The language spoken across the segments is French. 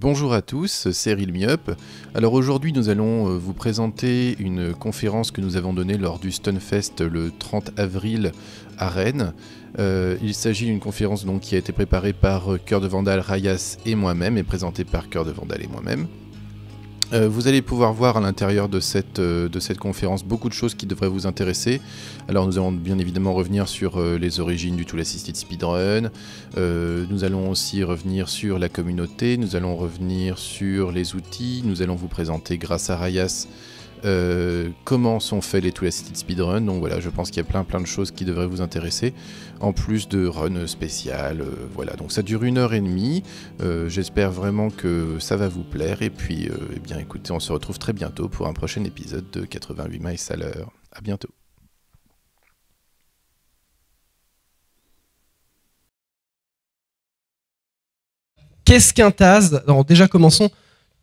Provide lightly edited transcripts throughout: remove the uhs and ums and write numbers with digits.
Bonjour à tous, c'est Realme. Alors aujourd'hui nous allons vous présenter une conférence que nous avons donnée lors du Stunfest le 30 avril à Rennes. Il s'agit d'une conférence donc, qui a été préparée par Cœur de Vandal, Rayas et moi-même et présentée par Cœur de Vandal et moi-même. Vous allez pouvoir voir à l'intérieur de cette conférence beaucoup de choses qui devraient vous intéresser. Alors nous allons bien évidemment revenir sur les origines du Tool Assisted Speedrun, nous allons aussi revenir sur la communauté, nous allons revenir sur les outils, nous allons vous présenter grâce à Rayas comment sont faits les Tool Assisted Speedrun. Donc voilà, je pense qu'il y a plein de choses qui devraient vous intéresser, en plus de run spécial, voilà. Donc ça dure 1h30, j'espère vraiment que ça va vous plaire, et puis eh bien écoutez, on se retrouve très bientôt pour un prochain épisode de 88 miles à l'heure. À bientôt. Qu'est-ce qu'un TAS? Alors déjà commençons,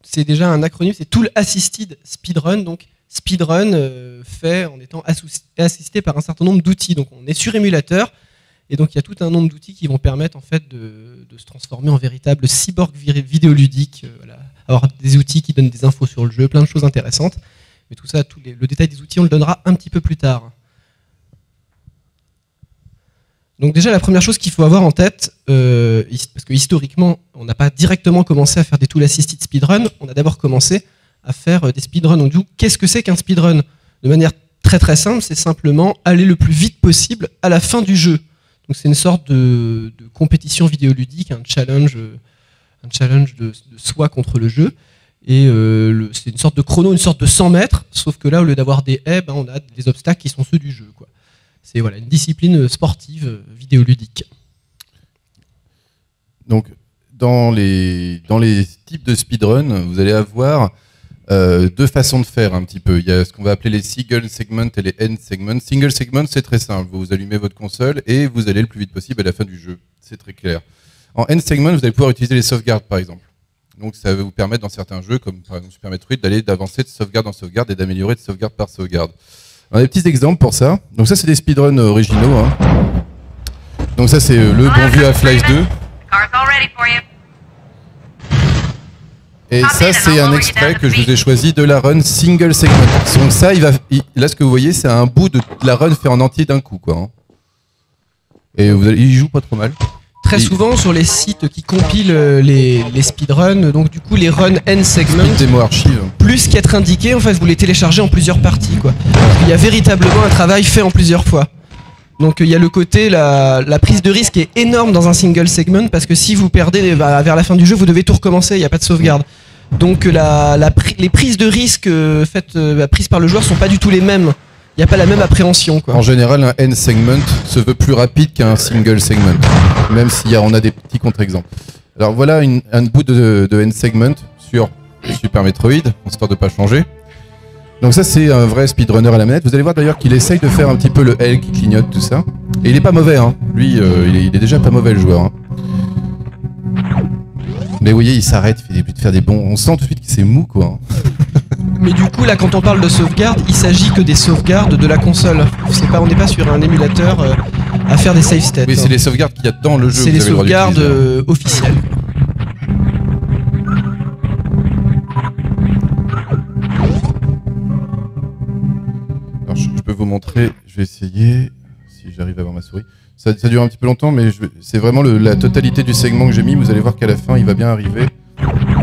c'est déjà un acronyme, c'est Tool Assisted Speedrun, donc speedrun fait en étant assisté par un certain nombre d'outils. Donc on est sur émulateur, et donc il y a tout un nombre d'outils qui vont permettre en fait de se transformer en véritable cyborg vidéoludique, voilà. Avoir des outils qui donnent des infos sur le jeu, plein de choses intéressantes, mais tout ça, le détail des outils on le donnera un petit peu plus tard. Donc déjà la première chose qu'il faut avoir en tête, parce que historiquement on n'a pas directement commencé à faire des Tool Assisted Speedrun, on a d'abord commencé à faire des speedruns. Donc du coup, qu'est-ce que c'est qu'un speedrun? De manière très simple, c'est simplement aller le plus vite possible à la fin du jeu. Donc c'est une sorte de compétition vidéoludique, un challenge de soi contre le jeu. Et c'est une sorte de chrono, une sorte de 100 mètres, sauf que là au lieu d'avoir des haies, on a des obstacles qui sont ceux du jeu, quoi. C'est voilà, une discipline sportive vidéoludique. Donc, dans les types de speedrun, vous allez avoir deux façons de faire un petit peu. Il y a ce qu'on va appeler les single segment et les end segment. Single segment, c'est très simple. Vous allumez votre console et vous allez le plus vite possible à la fin du jeu. C'est très clair. En end segment, vous allez pouvoir utiliser les sauvegardes, par exemple. Donc, ça va vous permettre dans certains jeux, comme par exemple Super Metroid, d'avancer de sauvegarde en sauvegarde et d'améliorer de sauvegarde par sauvegarde. On a des petits exemples pour ça. Donc ça, c'est des speedruns originaux, hein. Donc ça, c'est le bon vieux Half-Life 2. Et ça, c'est un extrait que je vous ai choisi de la run single segment. Donc ça, là, ce que vous voyez, c'est un bout de la run fait en entier d'un coup, quoi, hein. Et il joue pas trop mal. Très souvent sur les sites qui compilent les speedruns, donc du coup les runs end segment, plus qu'être indiqué, en fait vous les téléchargez en plusieurs parties, quoi. Il y a véritablement un travail fait en plusieurs fois. Donc il y a le côté, la prise de risque est énorme dans un single segment, parce que si vous perdez vers la fin du jeu, vous devez tout recommencer, il n'y a pas de sauvegarde. Donc les prises de risque prises par le joueur sont pas du tout les mêmes. Il n'y a pas la même appréhension, quoi. En général, un end segment se veut plus rapide qu'un single segment, même si on a des petits contre-exemples. Alors voilà un bout de end segment sur Super Metroid, histoire de pas changer. Donc ça, c'est un vrai speedrunner à la manette. Vous allez voir d'ailleurs qu'il essaye de faire un petit peu le L qui clignote, tout ça. Et il est pas mauvais, hein. Lui, il est déjà pas mauvais, le joueur, hein. Mais vous voyez, il s'arrête, il fait de faire des bons... On sent tout de suite que c'est mou, quoi. Mais du coup, là, quand on parle de sauvegarde, il s'agit que des sauvegardes de la console. On n'est pas sur un émulateur à faire des save states. Oui, c'est les sauvegardes qu'il y a dans le jeu. C'est les sauvegardes officielles. Alors, je peux vous montrer, je vais essayer, si j'arrive à avoir ma souris. Ça dure un petit peu longtemps, mais c'est vraiment la totalité du segment que j'ai mis. Vous allez voir qu'à la fin, il va bien arriver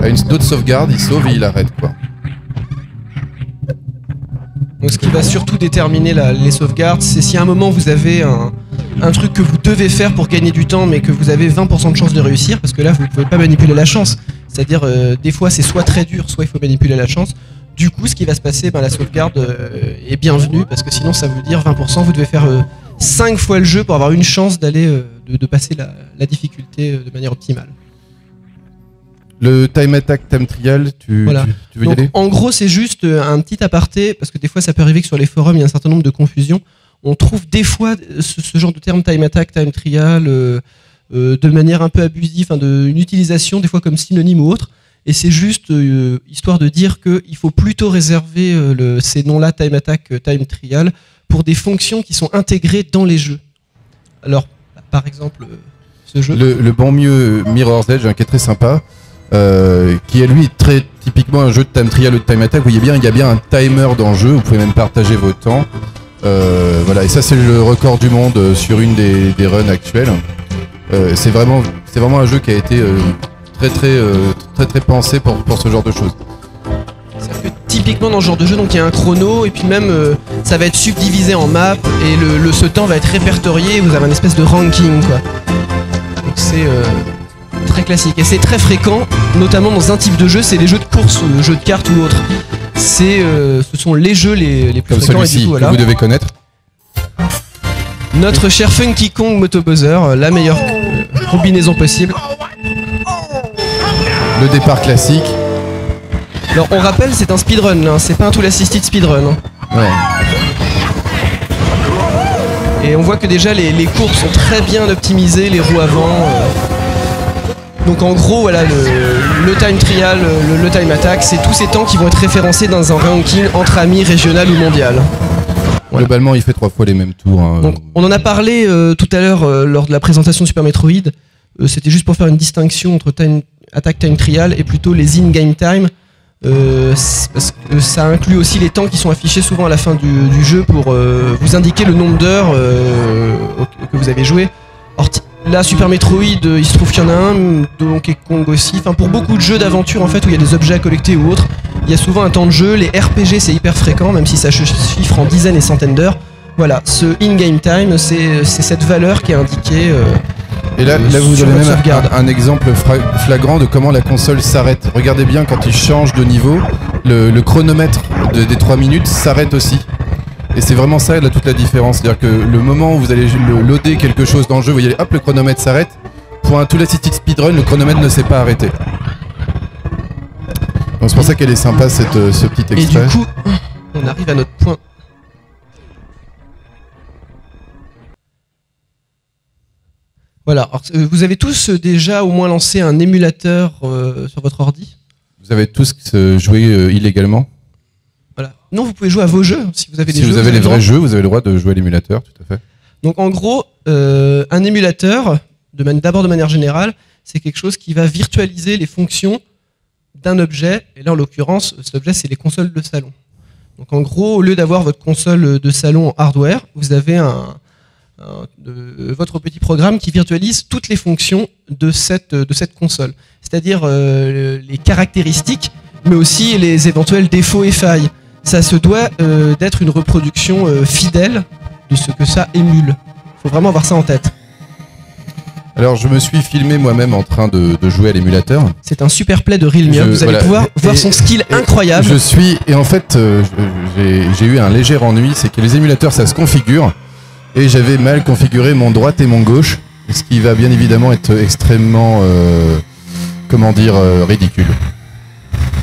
à une autre sauvegarde, il sauve et il arrête, quoi. Donc ce qui va surtout déterminer les sauvegardes, c'est si à un moment vous avez un truc que vous devez faire pour gagner du temps, mais que vous avez 20% de chance de réussir, parce que là vous ne pouvez pas manipuler la chance. C'est-à-dire des fois c'est soit très dur, soit il faut manipuler la chance. Du coup ce qui va se passer, la sauvegarde est bienvenue, parce que sinon ça veut dire 20%, vous devez faire 5 fois le jeu pour avoir une chance d'aller de passer la difficulté de manière optimale. Le time attack, time trial, tu veux y aller? En gros, c'est juste un petit aparté, parce que des fois, ça peut arriver que sur les forums, il y a un certain nombre de confusions. On trouve des fois ce genre de terme time attack, time trial, de manière un peu abusive, une utilisation des fois comme synonyme ou autre. Et c'est juste histoire de dire qu'il faut plutôt réserver ces noms-là, time attack, time trial, pour des fonctions qui sont intégrées dans les jeux. Alors, par exemple, ce jeu. Le bon mieux Mirror's Edge, qui est très sympa. qui est lui très typiquement un jeu de time trial ou de time attack. Vous voyez bien, il y a bien un timer dans le jeu, vous pouvez même partager vos temps. Voilà, et ça c'est le record du monde sur une des runs actuelles. C'est vraiment un jeu qui a été très pensé pour ce genre de choses. C'est-à-dire que typiquement dans ce genre de jeu, donc il y a un chrono et puis même ça va être subdivisé en map et ce temps va être répertorié. Et vous avez un espèce de ranking quoi. Donc c'est très classique et c'est très fréquent, notamment dans un type de jeu, c'est les jeux de course, jeux de cartes ou autres. Ce sont les jeux les plus comme fréquents et celui-ci du coup, voilà. que vous devez connaître. Notre cher Funky Kong Motobuzzer, la meilleure combinaison possible. Le départ classique. Alors on rappelle, c'est un speedrun, hein, c'est pas un tool assisted speedrun. Hein. Ouais. Et on voit que déjà les courbes sont très bien optimisées, les roues avant. Donc en gros, voilà, le time trial, le time attack, c'est tous ces temps qui vont être référencés dans un ranking entre amis, régional ou mondial. Voilà. Globalement, il fait 3 fois les mêmes tours. Hein. Donc, on en a parlé tout à l'heure lors de la présentation de Super Metroid. C'était juste pour faire une distinction entre time attack, time trial et plutôt les in-game time. Parce que ça inclut aussi les temps qui sont affichés souvent à la fin du jeu pour vous indiquer le nombre d'heures que vous avez joué. Or, là, Super Metroid, il se trouve qu'il y en a un, Donkey Kong aussi. Enfin, pour beaucoup de jeux d'aventure en fait où il y a des objets à collecter ou autres, il y a souvent un temps de jeu. Les RPG, c'est hyper fréquent, même si ça chiffre en dizaines et centaines d'heures. Voilà, ce in-game time, c'est cette valeur qui est indiquée. Et là vous sur avez votre même sauvegarde. un exemple flagrant de comment la console s'arrête. Regardez bien quand il change de niveau, le chronomètre des 3 minutes s'arrête aussi. Et c'est vraiment ça là, toute la différence. C'est-à-dire que le moment où vous allez loader quelque chose dans le jeu, vous voyez, hop, le chronomètre s'arrête. Pour un Tool Assisted Speedrun, le chronomètre ne s'est pas arrêté. Donc c'est pour ça qu'elle est sympa ce petit Et extrait. du coup, on arrive à notre point. Voilà, alors, vous avez tous déjà au moins lancé un émulateur sur votre ordi? Vous avez tous joué illégalement. Voilà. Non, vous pouvez jouer à vos jeux si vous avez des Si jeux. vous avez les le vrais droit. jeux, vous avez le droit de jouer à l'émulateur, tout à fait. Donc en gros, un émulateur, d'abord de manière générale, c'est quelque chose qui va virtualiser les fonctions d'un objet. Et là, en l'occurrence, cet objet, c'est les consoles de salon. Donc en gros, au lieu d'avoir votre console de salon en hardware, vous avez votre petit programme qui virtualise toutes les fonctions de cette console. C'est-à-dire les caractéristiques, mais aussi les éventuels défauts et failles. Ça se doit d'être une reproduction fidèle de ce que ça émule. Il faut vraiment avoir ça en tête. Alors je me suis filmé moi-même en train de jouer à l'émulateur. C'est un super play de Realmium. Vous allez pouvoir voir son skill incroyable. Et en fait, j'ai eu un léger ennui, c'est que les émulateurs, ça se configure. Et j'avais mal configuré mon droite et mon gauche, ce qui va bien évidemment être extrêmement, ridicule.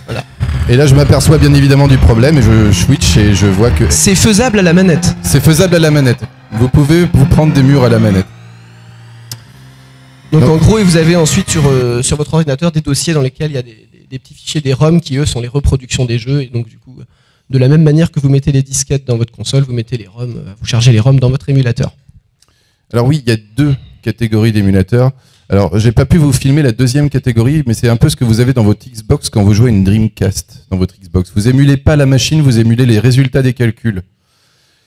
Voilà. Et là, je m'aperçois bien évidemment du problème et je switch et je vois que... C'est faisable à la manette. C'est faisable à la manette. Vous pouvez vous prendre des murs à la manette. Donc en gros, vous avez ensuite sur votre ordinateur des dossiers dans lesquels il y a des petits fichiers, des ROM qui eux sont les reproductions des jeux. Et donc du coup, de la même manière que vous mettez les disquettes dans votre console, vous mettez les ROM, vous chargez les ROM dans votre émulateur. Alors oui, il y a 2 catégories d'émulateurs. Alors, j'ai pas pu vous filmer la deuxième catégorie, mais c'est un peu ce que vous avez dans votre Xbox quand vous jouez à une Dreamcast dans votre Xbox. Vous émulez pas la machine, vous émulez les résultats des calculs.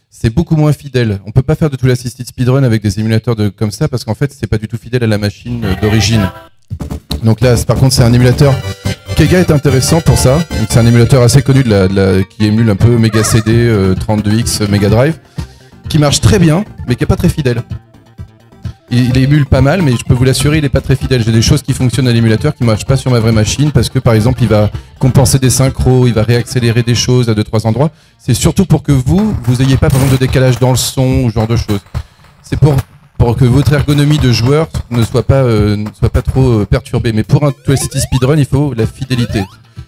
C'est beaucoup moins fidèle. On peut pas faire de Tool Assisted Speedrun avec des émulateurs comme ça parce qu'en fait, c'est pas du tout fidèle à la machine d'origine. Donc là, par contre, c'est un émulateur. Kega est intéressant pour ça. Donc, c'est un émulateur assez connu qui émule un peu Mega CD, 32X, Mega Drive, qui marche très bien, mais qui est pas très fidèle. Il émule pas mal, mais je peux vous l'assurer, il est pas très fidèle. J'ai des choses qui fonctionnent à l'émulateur qui marchent pas sur ma vraie machine parce que par exemple, il va compenser des synchros, il va réaccélérer des choses à 2-3 endroits. C'est surtout pour que vous ayez pas par exemple de décalage dans le son ou ce genre de choses. C'est pour que votre ergonomie de joueur ne soit pas trop perturbée. Mais pour un Tool Assisted Speedrun, il faut la fidélité.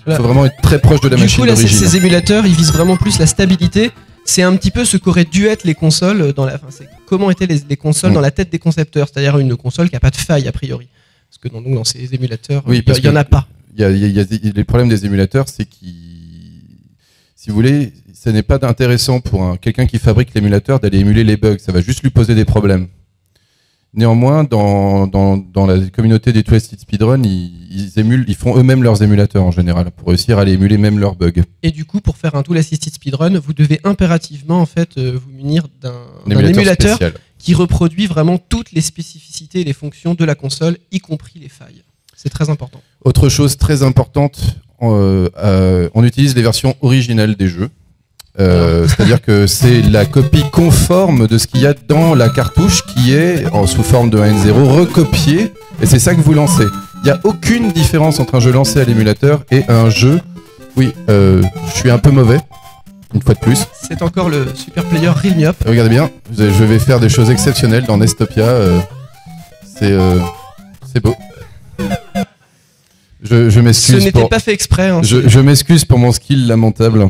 Il faut vraiment être très proche de la machine d'origine. Du coup, là, ces émulateurs, ils visent vraiment plus la stabilité. C'est un petit peu ce qu'auraient dû être les consoles c'est comment étaient les consoles dans la tête des concepteurs, c'est-à-dire une console qui n'a pas de faille a priori. Parce que dans ces émulateurs, il n'y en a pas. Il y a les problèmes des émulateurs, c'est si vous voulez, ce n'est pas intéressant pour quelqu'un qui fabrique l'émulateur d'aller émuler les bugs, ça va juste lui poser des problèmes. Néanmoins, dans la communauté des Twisted Speedrun, ils font eux-mêmes leurs émulateurs en général pour réussir à les émuler même leurs bugs. Et du coup, pour faire un tool assisted speedrun, vous devez impérativement en fait vous munir d'un émulateur spécial qui reproduit vraiment toutes les spécificités et les fonctions de la console, y compris les failles. C'est très important. Autre chose très importante, on utilise les versions originales des jeux. C'est-à-dire que c'est la copie conforme de ce qu'il y a dans la cartouche qui est sous forme de 1.0 recopiée, et c'est ça que vous lancez. Il n'y a aucune différence entre un jeu lancé à l'émulateur et un jeu... Oui, je suis un peu mauvais, une fois de plus. C'est encore le super player Real Me Up. Regardez bien, je vais faire des choses exceptionnelles dans Nestopia. C'est beau. Je m'excuse. Ce n'était pas fait exprès. Hein, je m'excuse pour mon skill lamentable.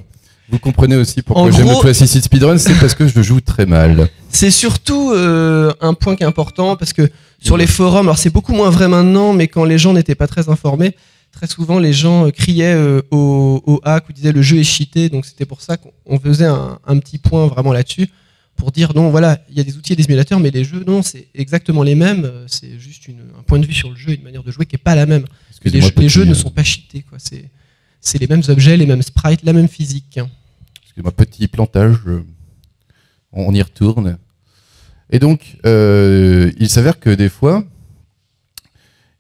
Vous comprenez aussi pourquoi j'aime le Twisted Speedrun, c'est parce que je joue très mal. C'est surtout un point qui est important, parce que sur les forums, alors c'est beaucoup moins vrai maintenant, mais quand les gens n'étaient pas très informés, très souvent les gens criaient au hack ou disaient le jeu est cheaté, donc c'était pour ça qu'on faisait un petit point vraiment là-dessus, pour dire non, voilà, il y a des outils et des émulateurs, mais les jeux, non, c'est exactement les mêmes, c'est juste un point de vue sur le jeu, une manière de jouer qui n'est pas la même. Les jeux ne sont pas cheatés, quoi. C'est les mêmes objets, les mêmes sprites, la même physique. Excusez-moi, petit plantage, on y retourne. Et donc, il s'avère que des fois,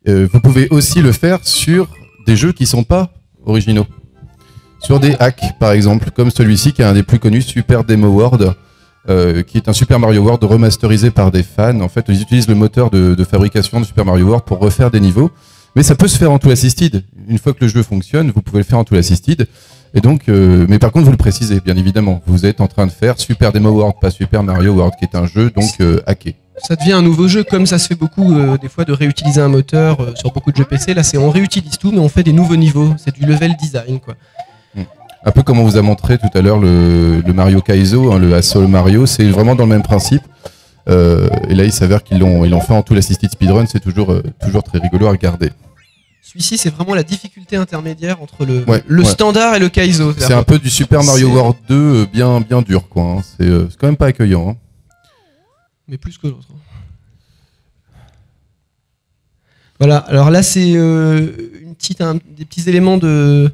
vous pouvez aussi le faire sur des jeux qui ne sont pas originaux. Sur des hacks, par exemple, comme celui-ci qui est un des plus connus, Super Demo World, qui est un Super Mario World remasterisé par des fans. En fait, ils utilisent le moteur de fabrication de Super Mario World pour refaire des niveaux. Mais ça peut se faire en tool assisted. Une fois que le jeu fonctionne, vous pouvez le faire en tool assisted. Et donc, mais par contre, vous le précisez, bien évidemment. Vous êtes en train de faire Super Demo World, pas Super Mario World, qui est un jeu donc hacké. Ça devient un nouveau jeu, comme ça se fait beaucoup des fois de réutiliser un moteur sur beaucoup de jeux PC. Là, on réutilise tout, mais on fait des nouveaux niveaux. C'est du level design, quoi. Un peu comme on vous a montré tout à l'heure le Mario Kaizo, hein, le Assault Mario, c'est vraiment dans le même principe. Et là, il s'avère qu'ils l'ont fait en tool assisted speedrun, c'est toujours très rigolo à regarder. Celui-ci, c'est vraiment la difficulté intermédiaire entre le standard et le Kaizo. C'est un peu du Super Mario World 2 bien dur, quoi. Hein. C'est quand même pas accueillant. Hein. Mais plus que l'autre. Voilà, alors là, c'est des petits éléments de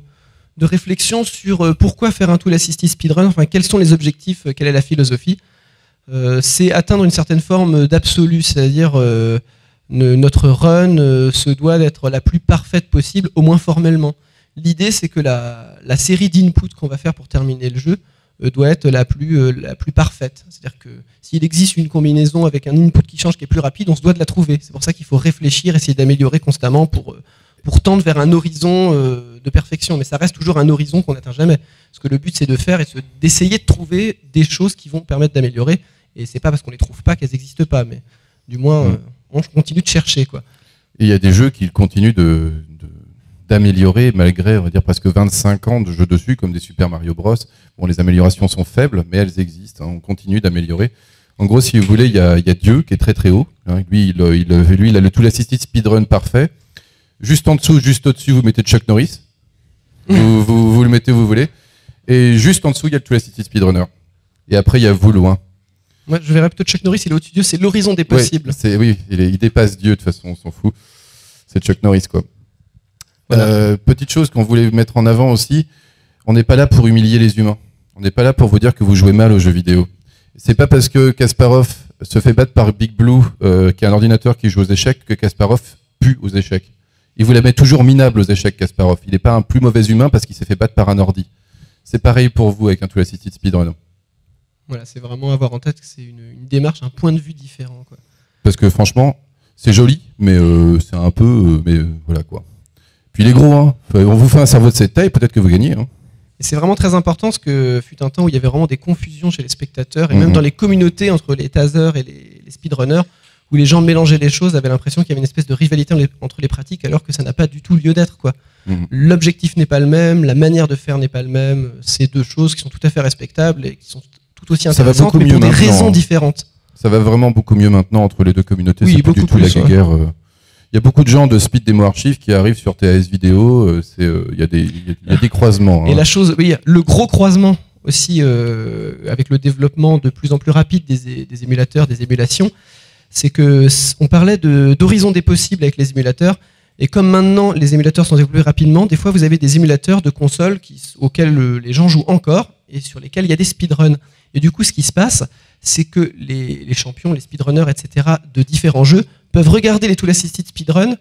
réflexion sur pourquoi faire un tool assisted speedrun, enfin, quels sont les objectifs, quelle est la philosophie. C'est atteindre une certaine forme d'absolu, c'est-à-dire notre run se doit d'être la plus parfaite possible, au moins formellement. L'idée, c'est que la série d'inputs qu'on va faire pour terminer le jeu doit être la plus parfaite. C'est-à-dire que s'il existe une combinaison avec un input qui change, qui est plus rapide, on se doit de la trouver. C'est pour ça qu'il faut réfléchir, essayer d'améliorer constamment pour tendre vers un horizon de perfection. Mais ça reste toujours un horizon qu'on n'atteint jamais. Parce que le but, c'est de faire et d'essayer de trouver des choses qui vont permettre d'améliorer. Et c'est pas parce qu'on les trouve pas qu'elles n'existent pas, mais du moins, on continue de chercher, quoi. Et il y a des jeux qui continuent d'améliorer malgré, on va dire, presque 25 ans de jeux dessus, comme des Super Mario Bros. Bon, les améliorations sont faibles, mais elles existent. Hein, on continue d'améliorer. En gros, si vous voulez, il y a Dieu qui est très très haut. Hein, lui, il a le tool assisted speedrun parfait. Juste en dessous, juste au-dessus, vous mettez Chuck Norris. Vous le mettez où vous voulez. Et juste en dessous, il y a le tool assisted speedrunner. Et après, il y a vous loin. Moi, je verrais plutôt Chuck Norris, il est au-dessus de Dieu, c'est l'horizon des possibles. Oui, il dépasse Dieu, de toute façon, on s'en fout. C'est Chuck Norris, quoi. Voilà. Petite chose qu'on voulait mettre en avant aussi, on n'est pas là pour humilier les humains. On n'est pas là pour vous dire que vous jouez mal aux jeux vidéo. C'est pas parce que Kasparov se fait battre par Big Blue, qui est un ordinateur qui joue aux échecs, que Kasparov pue aux échecs. Il vous la met toujours minable aux échecs, Kasparov. Il n'est pas un plus mauvais humain parce qu'il s'est fait battre par un ordi. C'est pareil pour vous avec un tool assisted speedrun. Voilà, c'est vraiment avoir en tête que c'est une démarche, un point de vue différent, quoi. Parce que franchement, c'est joli, mais c'est un peu... mais voilà, quoi. Puis il est gros, hein. On vous fait un cerveau de cette taille, peut-être que vous gagnez. Hein. Et c'est vraiment très important, parce que fut un temps où il y avait vraiment des confusions chez les spectateurs, et même dans les communautés entre les tasers et les speedrunners, où les gens mélangeaient les choses, avaient l'impression qu'il y avait une espèce de rivalité entre les pratiques, alors que ça n'a pas du tout lieu d'être, quoi. L'objectif n'est pas le même, la manière de faire n'est pas le même. C'est deux choses qui sont tout à fait respectables et qui sont tout aussi intéressantes, mais pour des raisons différentes. Ça va vraiment beaucoup mieux maintenant entre les deux communautés, oui, c'est pas du tout la guerre. Il y a beaucoup de gens de Speed Demo Archive qui arrivent sur TAS Vidéo, il y a des croisements. Hein. Et la chose, oui, le gros croisement aussi, avec le développement de plus en plus rapide des émulateurs, des émulations, c'est que on parlait d'horizon des possibles avec les émulateurs. Et comme maintenant les émulateurs sont développés rapidement, des fois vous avez des émulateurs de consoles auxquels les gens jouent encore et sur lesquels il y a des speedruns. Et du coup, ce qui se passe, c'est que les champions, les speedrunners, etc. de différents jeux peuvent regarder les Tool Assisted Speedrun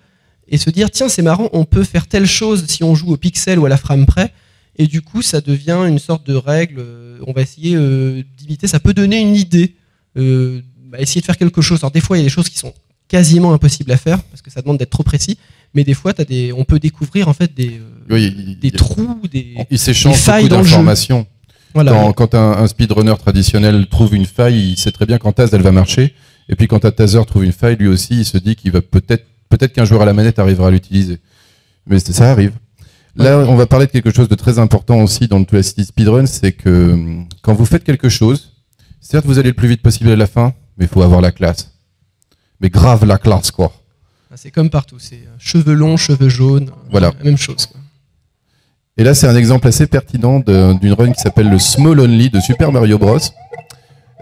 et se dire tiens, c'est marrant, on peut faire telle chose si on joue au pixel ou à la frame près. Et du coup, ça devient une sorte de règle. On va essayer d'imiter. Ça peut donner une idée. Essayer de faire quelque chose. Alors des fois, il y a des choses qui sont quasiment impossibles à faire parce que ça demande d'être trop précis. Mais des fois, on peut découvrir en fait des trous, il s'échange failles beaucoup dans d'informations. Voilà. Quand un speedrunner traditionnel trouve une faille, il sait très bien quand Taz elle va marcher. Et puis quand un Tazer trouve une faille, lui aussi, il se dit qu'il va peut-être qu'un joueur à la manette arrivera à l'utiliser. Mais ça arrive. Là, on va parler de quelque chose de très important aussi dans le Tool Assisted Speedrun, c'est que quand vous faites quelque chose, certes vous allez le plus vite possible à la fin, mais il faut avoir la classe. Mais grave la classe, quoi. C'est comme partout, c'est cheveux longs, cheveux jaunes, voilà. La même chose, quoi. Et là, c'est un exemple assez pertinent d'une run qui s'appelle le Small Only de Super Mario Bros.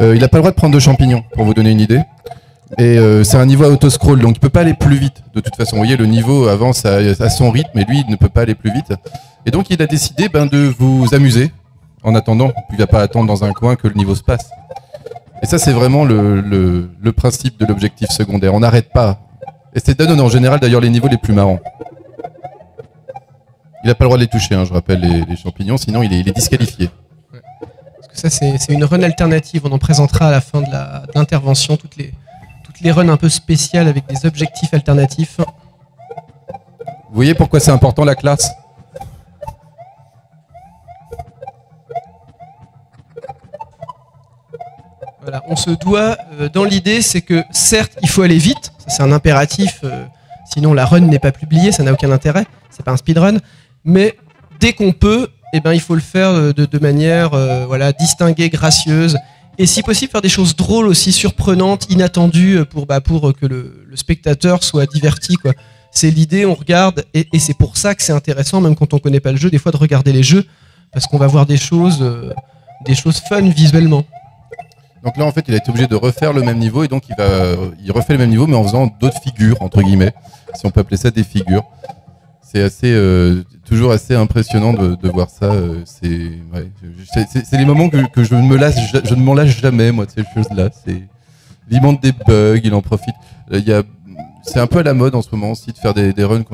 Il n'a pas le droit de prendre de champignons, pour vous donner une idée. Et c'est un niveau à auto-scroll, donc il peut pas aller plus vite. De toute façon, vous voyez, le niveau avance à son rythme, et lui, il ne peut pas aller plus vite. Et donc, il a décidé de vous amuser, en attendant. Il va pas attendre dans un coin que le niveau se passe. Et ça, c'est vraiment le principe de l'objectif secondaire. On n'arrête pas. Et c'est donne en général, d'ailleurs, les niveaux les plus marrants. Il n'a pas le droit de les toucher, hein, je rappelle, les champignons, sinon il est disqualifié. Ouais. Parce que ça, c'est une run alternative. On en présentera à la fin de l'intervention toutes les runs un peu spéciales avec des objectifs alternatifs. Vous voyez pourquoi c'est important la classe ? Voilà, on se doit, dans l'idée, c'est que certes, il faut aller vite, ça c'est un impératif, sinon la run n'est pas publiée, ça n'a aucun intérêt, c'est pas un speedrun, mais dès qu'on peut, il faut le faire de manière distinguée, gracieuse, et si possible faire des choses drôles aussi, surprenantes, inattendues, pour que le spectateur soit diverti, quoi. C'est l'idée, on regarde, et c'est pour ça que c'est intéressant, même quand on connaît pas le jeu, des fois de regarder les jeux, parce qu'on va voir des choses fun visuellement. Donc là, en fait, il a été obligé de refaire le même niveau, et donc il refait le même niveau, mais en faisant d'autres figures, entre guillemets, si on peut appeler ça des figures. C'est toujours assez impressionnant de voir ça. C'est les moments que je ne m'en lâche jamais, moi, de ces choses-là. Il monte des bugs, il en profite. C'est un peu à la mode en ce moment aussi de faire des runs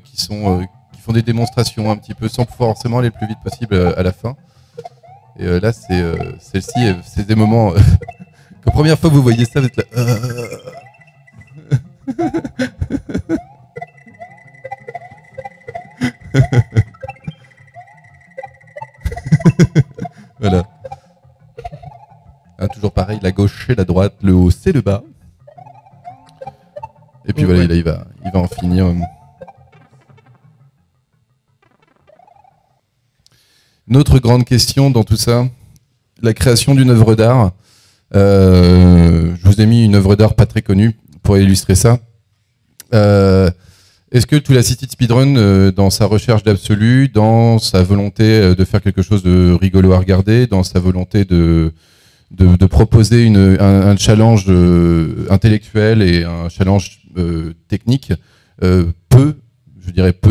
qui font des démonstrations un petit peu sans forcément aller le plus vite possible à la fin. Et là, celle-ci, c'est des moments. La première fois que vous voyez ça, vous êtes là. Voilà. Toujours pareil, la gauche et la droite, le haut c'est le bas. Et puis voilà, là, il va en finir. Une autre grande question dans tout ça, la création d'une œuvre d'art. Je vous ai mis une œuvre d'art pas très connue pour illustrer ça. Est-ce que Tool Assisted Speedrun, dans sa recherche d'absolu, dans sa volonté de faire quelque chose de rigolo à regarder, dans sa volonté de proposer un challenge intellectuel et un challenge technique, peut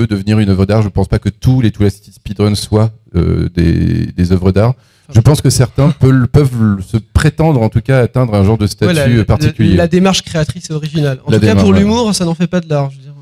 devenir une œuvre d'art? Je ne pense pas que tous les Tool Assisted Speedrun soient des œuvres d'art. Je pense que certains peuvent se prétendre, en tout cas, atteindre un genre de statut particulier. La démarche créatrice et originale. En tout cas, pour l'humour, ça n'en fait pas de l'art. Je veux dire.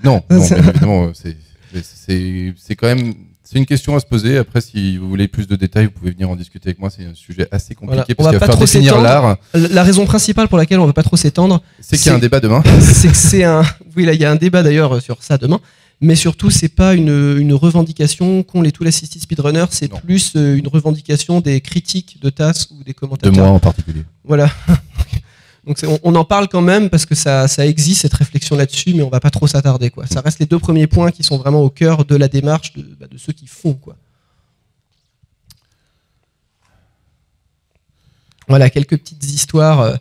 Non, bien évidemment, c'est quand même... C'est une question à se poser. Après, si vous voulez plus de détails, vous pouvez venir en discuter avec moi. C'est un sujet assez compliqué parce qu'il va falloir définir l'art. La raison principale pour laquelle on ne veut pas trop s'étendre, c'est qu'il y a un débat demain. C'est que oui, là, il y a un débat d'ailleurs sur ça demain. Mais surtout, c'est pas une revendication qu'ont les Tool Assisted Speedrunners, c'est plus une revendication des critiques de TAS ou des commentateurs. De moi en particulier. Voilà. Donc on en parle quand même parce que ça existe cette réflexion là-dessus, mais on va pas trop s'attarder, quoi. Ça reste les deux premiers points qui sont vraiment au cœur de la démarche de ceux qui font, quoi. Voilà, quelques petites histoires.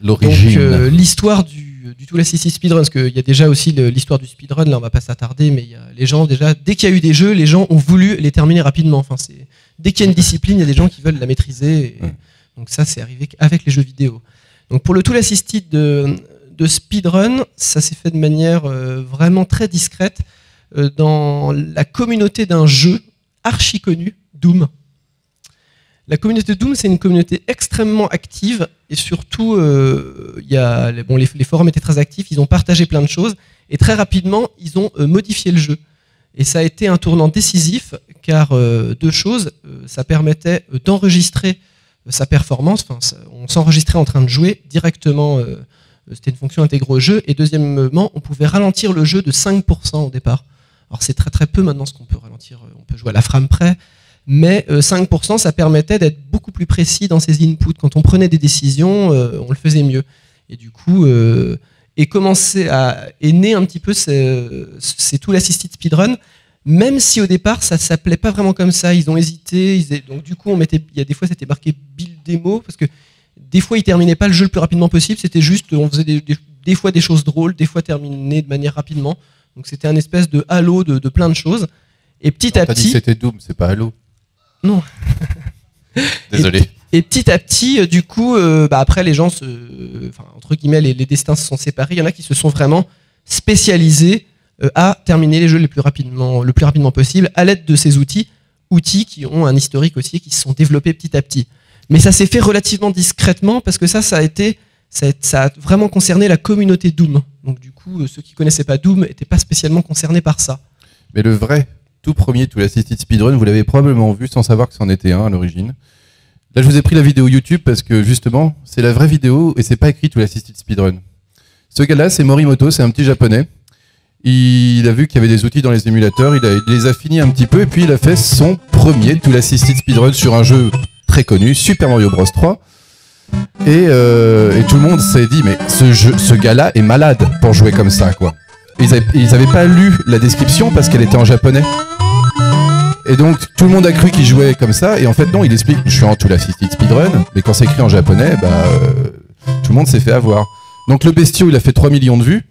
L'origine. Donc l'histoire du Tool Assisted Speedrun, parce qu'il y a déjà aussi l'histoire du speedrun, là on va pas s'attarder, mais les gens déjà, dès qu'il y a eu des jeux, les gens ont voulu les terminer rapidement. Enfin, dès qu'il y a une discipline, il y a des gens qui veulent la maîtriser. Donc ça, c'est arrivé avec les jeux vidéo. Donc pour le tool assisted de speedrun, ça s'est fait de manière vraiment très discrète dans la communauté d'un jeu archi connu, Doom. La communauté Doom, c'est une communauté extrêmement active et surtout, les forums étaient très actifs, ils ont partagé plein de choses et très rapidement, ils ont modifié le jeu. Et ça a été un tournant décisif car deux choses, ça permettait d'enregistrer sa performance, on s'enregistrait en train de jouer directement, c'était une fonction intégrée au jeu, et deuxièmement, on pouvait ralentir le jeu de 5% au départ. Alors c'est très très peu maintenant ce qu'on peut ralentir, on peut jouer à la frame près, mais 5% ça permettait d'être beaucoup plus précis dans ses inputs. Quand on prenait des décisions, on le faisait mieux. Et du coup, est né un petit peu ces tool assisted speedrun, même si au départ ça s'appelait pas vraiment comme ça, ils ont hésité, donc du coup il y a des fois c'était marqué build démo, parce que des fois ils terminaient pas le jeu le plus rapidement possible, c'était juste, on faisait des fois des choses drôles, des fois terminées de manière rapidement, donc c'était un espèce de halo de plein de choses, et petit à petit... T'as dit c'était Doom, c'est pas Halo. Non. Désolé. Et petit à petit, du coup, après les gens, entre guillemets, les destins se sont séparés. Il y en a qui se sont vraiment spécialisés à terminer les jeux le plus rapidement possible à l'aide de ces outils qui ont un historique aussi et qui se sont développés petit à petit. Mais ça s'est fait relativement discrètement parce que ça a vraiment concerné la communauté Doom. Donc du coup, ceux qui connaissaient pas Doom n'étaient pas spécialement concernés par ça. Mais le vrai tout premier tool assisted speedrun, vous l'avez probablement vu sans savoir que c'en était un à l'origine. Là, je vous ai pris la vidéo YouTube parce que justement, c'est la vraie vidéo et c'est pas écrit tool assisted speedrun. Ce gars-là, c'est Morimoto, c'est un petit japonais. Il a vu qu'il y avait des outils dans les émulateurs, il les a finis un petit peu et puis il a fait son premier tool assisted speedrun sur un jeu très connu, Super Mario Bros 3. Et tout le monde s'est dit, mais ce gars-là est malade pour jouer comme ça, quoi. Ils avaient pas lu la description parce qu'elle était en japonais. Et donc tout le monde a cru qu'il jouait comme ça, et en fait non, il explique, je suis en tool assisted speedrun, mais quand c'est écrit en japonais, tout le monde s'est fait avoir. Donc le bestiau, il a fait 3 millions de vues.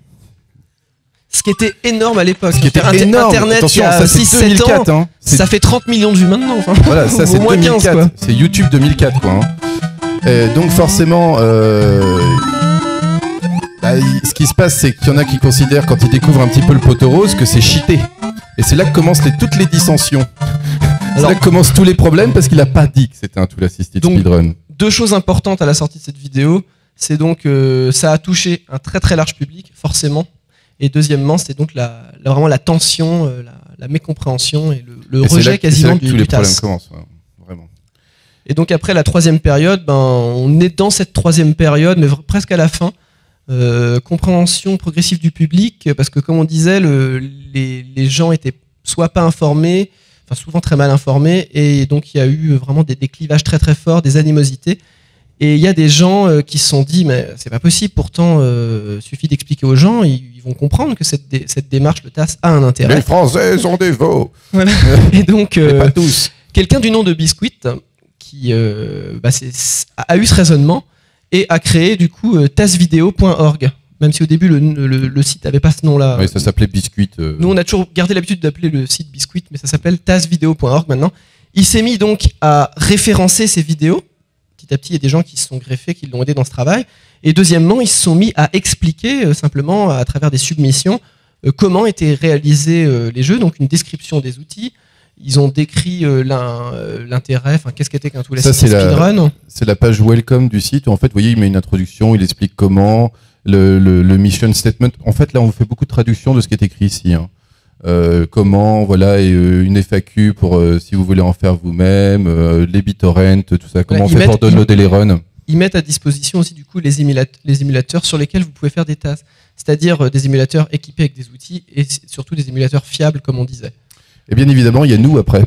Ce qui était énorme à l'époque. Ce qui était énorme. Internet, attention, il y a ça c'est 2004. ans, ça fait 30 millions de vues maintenant. Enfin, voilà, ça c'est 2004. C'est YouTube 2004, quoi. Donc forcément, ce qui se passe, c'est qu'il y en a qui considèrent, quand ils découvrent un petit peu le poteau rose, que c'est cheaté. Et c'est là que commencent toutes les dissensions. C'est là que commencent tous les problèmes parce qu'il n'a pas dit que c'était un tool assisted speedrun. Deux choses importantes à la sortie de cette vidéo, c'est donc ça a touché un très très large public, forcément. Et deuxièmement, c'est donc vraiment la tension, la mécompréhension et le rejet quasiment du TAS. Tous les problèmes commencent, vraiment. Et donc après la troisième période, on est dans cette troisième période, mais presque à la fin. Compréhension progressive du public, parce que comme on disait, les gens étaient soit pas informés, enfin souvent très mal informés, et donc il y a eu vraiment des clivages très très forts, des animosités, et il y a des gens qui se sont dit mais c'est pas possible, pourtant suffit d'expliquer aux gens, ils vont comprendre que cette démarche, le TAS, a un intérêt. Les Français sont des veaux. Voilà. Et donc pas tous. Quelqu'un du nom de Biscuit qui a eu ce raisonnement et a créé du coup tasvideo.org, même si au début le site n'avait pas ce nom-là. Oui, ça s'appelait Biscuit. Nous on a toujours gardé l'habitude d'appeler le site Biscuit, mais ça s'appelle tasvideo.org maintenant. Il s'est mis donc à référencer ces vidéos. Petit à petit, il y a des gens qui se sont greffés, qui l'ont aidé dans ce travail. Et deuxièmement, ils se sont mis à expliquer simplement à travers des submissions comment étaient réalisés les jeux, donc une description des outils. Ils ont décrit l'intérêt, enfin qu'est-ce qu'était qu'un tool assisted speedrun. C'est la page welcome du site où en fait, vous voyez, il met une introduction, il explique comment, le mission statement. En fait, là, on fait beaucoup de traduction de ce qui est écrit ici. Hein. Comment, voilà, et une FAQ pour si vous voulez en faire vous-même, les BitTorrent, tout ça. Comment on fait pour downloader les runs. Ils mettent à disposition aussi du coup les émulateurs sur lesquels vous pouvez faire des tasks, c'est-à-dire des émulateurs équipés avec des outils et surtout des émulateurs fiables, comme on disait. Et bien évidemment, il y a nous après,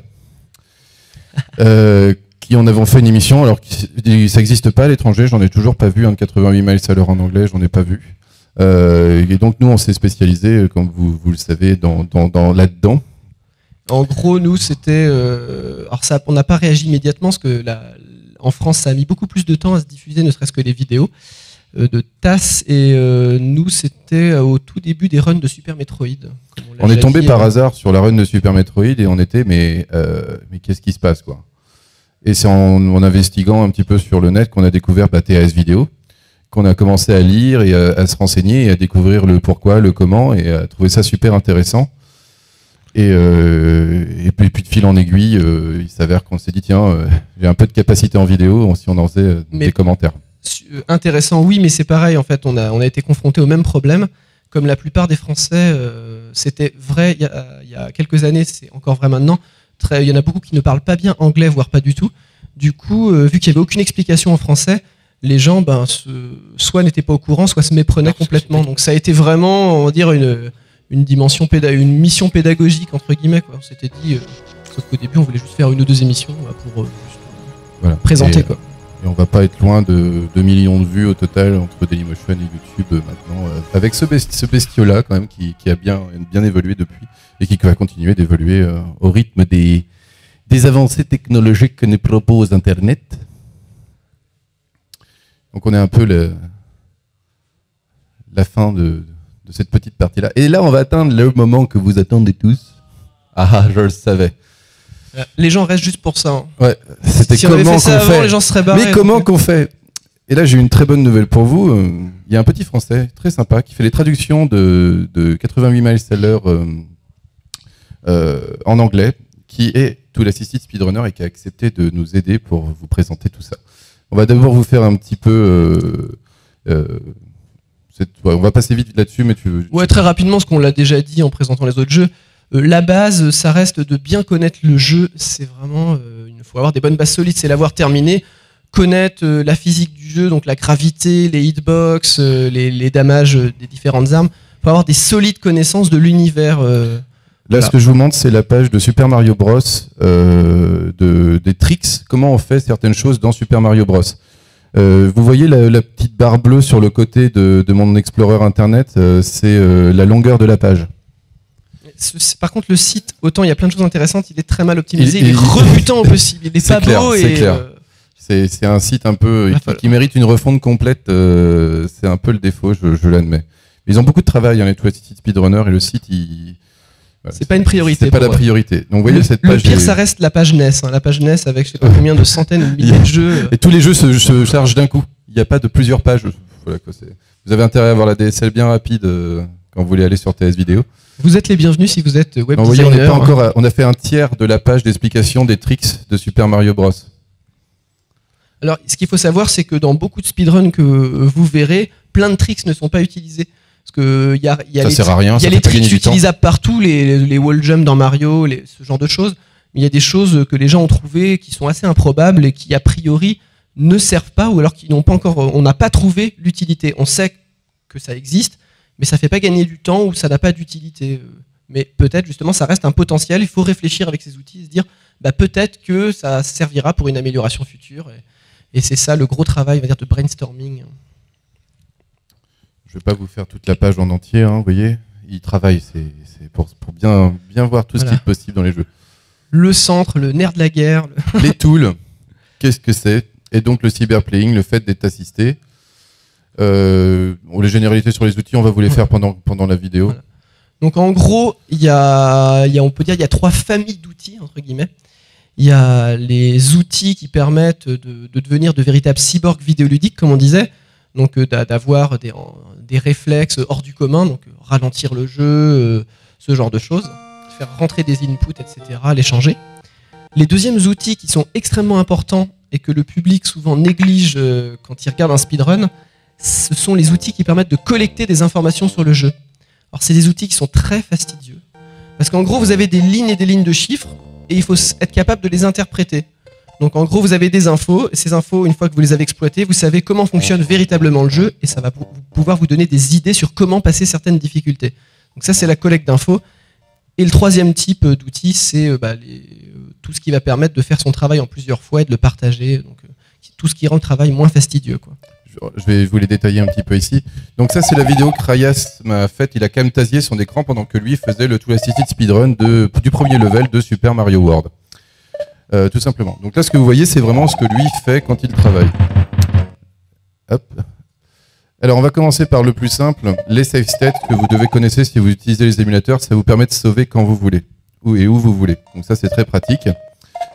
qui en avons fait une émission, alors que ça n'existe pas à l'étranger, j'en ai toujours pas vu, 88 miles à l'heure en anglais, j'en ai pas vu. Et donc nous, on s'est spécialisé, comme vous le savez, dans là-dedans. En gros, nous, c'était... alors ça, on n'a pas réagi immédiatement, parce que en France, ça a mis beaucoup plus de temps à se diffuser, ne serait-ce que les vidéos de TAS, et nous, c'était au tout début des runs de Super Metroid. On est tombé par hasard sur la run de Super Metroid, et on était, mais qu'est-ce qui se passe, quoi? Et c'est en investiguant un petit peu sur le net qu'on a découvert TAS Vidéo, qu'on a commencé à lire et à se renseigner et à découvrir le pourquoi, le comment, et à trouver ça super intéressant. Et puis de fil en aiguille, il s'avère qu'on s'est dit tiens, j'ai un peu de capacité en vidéo, si on en faisait des commentaires. Intéressant, oui, mais c'est pareil, en fait, on a été confronté au même problème. Comme la plupart des Français, c'était vrai il y a quelques années, c'est encore vrai maintenant. Il y en a beaucoup qui ne parlent pas bien anglais, voire pas du tout. Du coup, vu qu'il n'y avait aucune explication en français, les gens soit n'étaient pas au courant, soit se méprenaient complètement. Donc ça a été vraiment, on va dire, une mission pédagogique, entre guillemets, quoi. On s'était dit, sauf qu'au début, on voulait juste faire 1 ou 2 émissions pour voilà. présenter, quoi. Et on va pas être loin de 2 millions de vues au total entre Dailymotion et YouTube maintenant, avec ce bestiau-là quand même qui a bien évolué depuis et qui va continuer d'évoluer au rythme des avancées technologiques que nous propose Internet. Donc on est un peu la fin de cette petite partie-là. Et là, on va atteindre le moment que vous attendez tous. Ah, je le savais. Les gens restent juste pour ça. Hein. Ouais, c'était si comment qu'on fait. Les gens seraient barrés. Mais comment qu'on fait? Et là, j'ai une très bonne nouvelle pour vous. Il y a un petit Français très sympa qui fait les traductions de 88 miles à l'heure en anglais, qui est Tool Assisted Speedrunner et qui a accepté de nous aider pour vous présenter tout ça. On va d'abord vous faire un petit peu... on va passer vite là-dessus, mais Ouais, très rapidement, ce qu'on l'a déjà dit en présentant les autres jeux. La base, ça reste de bien connaître le jeu. C'est vraiment, il faut avoir des bonnes bases solides, c'est l'avoir terminé. Connaître la physique du jeu, donc la gravité, les hitbox, les damages des différentes armes. Il faut avoir des solides connaissances de l'univers. Là, ce que je vous montre, c'est la page de Super Mario Bros. Des tricks, comment on fait certaines choses dans Super Mario Bros. Vous voyez la petite barre bleue sur le côté de mon Explorer Internet, c'est la longueur de la page. Par contre, le site, autant il y a plein de choses intéressantes, il est très mal optimisé, il est rebutant au possible, il est pas beau. C'est clair. C'est un site un peu qui mérite une refonte complète, c'est un peu le défaut, je l'admets. Ils ont beaucoup de travail, les Tool Assisted Speedrunner, et le site, voilà, c'est pas une priorité. C'est pas la priorité. Donc, vous voyez, cette page. Le pire, ça reste la page NES. La page NES avec je sais pas combien de centaines ou de milliers de jeux. Et tous les jeux se chargent d'un coup. Il n'y a pas de plusieurs pages. Voilà, quoi, vous avez intérêt à avoir la DSL bien rapide quand vous voulez aller sur TS Vidéo. Vous êtes les bienvenus si vous êtes web non, designer. Vous voyez, on a fait un tiers de la page d'explication des tricks de Super Mario Bros. Alors, ce qu'il faut savoir, c'est que dans beaucoup de speedruns que vous verrez, plein de tricks ne sont pas utilisés. Parce que il y a les tricks utilisables partout, les wall jump dans Mario, ce genre de choses. Mais il y a des choses que les gens ont trouvées qui sont assez improbables et qui a priori ne servent pas, ou alors qui n'ont pas encore, on n'a pas trouvé l'utilité. On sait que ça existe, mais ça fait pas gagner du temps ou ça n'a pas d'utilité. Mais peut-être justement ça reste un potentiel. Il faut réfléchir avec ces outils et se dire peut-être que ça servira pour une amélioration future. Et c'est ça le gros travail, on va dire, de brainstorming. Je ne vais pas vous faire toute la page en entier, vous voyez. Il travaille, c'est pour bien voir tout ce qui est possible dans les jeux. Le centre, le nerf de la guerre. Les tools, qu'est-ce que c'est? Et donc le cyberplaying, le fait d'être assisté. Les généralités sur les outils, on va vous les faire pendant la vidéo. Voilà. Donc en gros, on peut dire il y a 3 familles d'outils, entre guillemets. Il y a les outils qui permettent de devenir de véritables cyborgs vidéoludiques, comme on disait. Donc d'avoir des réflexes hors du commun, donc ralentir le jeu, ce genre de choses, faire rentrer des inputs, etc., les changer. Les deuxièmes outils qui sont extrêmement importants et que le public souvent néglige quand il regarde un speedrun, ce sont les outils qui permettent de collecter des informations sur le jeu. Alors c'est des outils qui sont très fastidieux, parce qu'en gros vous avez des lignes et des lignes de chiffres, et il faut être capable de les interpréter. Donc en gros, vous avez des infos, et ces infos, une fois que vous les avez exploitées, vous savez comment fonctionne véritablement le jeu, et ça va pouvoir vous donner des idées sur comment passer certaines difficultés. Donc ça, c'est la collecte d'infos. Et le troisième type d'outil, c'est tout ce qui va permettre de faire son travail en plusieurs fois et de le partager. Donc tout ce qui rend le travail moins fastidieux, quoi. Je vais vous les détailler un petit peu ici. Donc ça, c'est la vidéo que Rayas m'a faite. Il a camtasié son écran pendant que lui faisait le Tool Assisted Speedrun du premier level de Super Mario World. Tout simplement. Donc là, ce que vous voyez, c'est vraiment ce que lui fait quand il travaille. Hop. Alors, on va commencer par le plus simple, les save states que vous devez connaître si vous utilisez les émulateurs. Ça vous permet de sauver quand vous voulez, où vous voulez. Donc ça, c'est très pratique.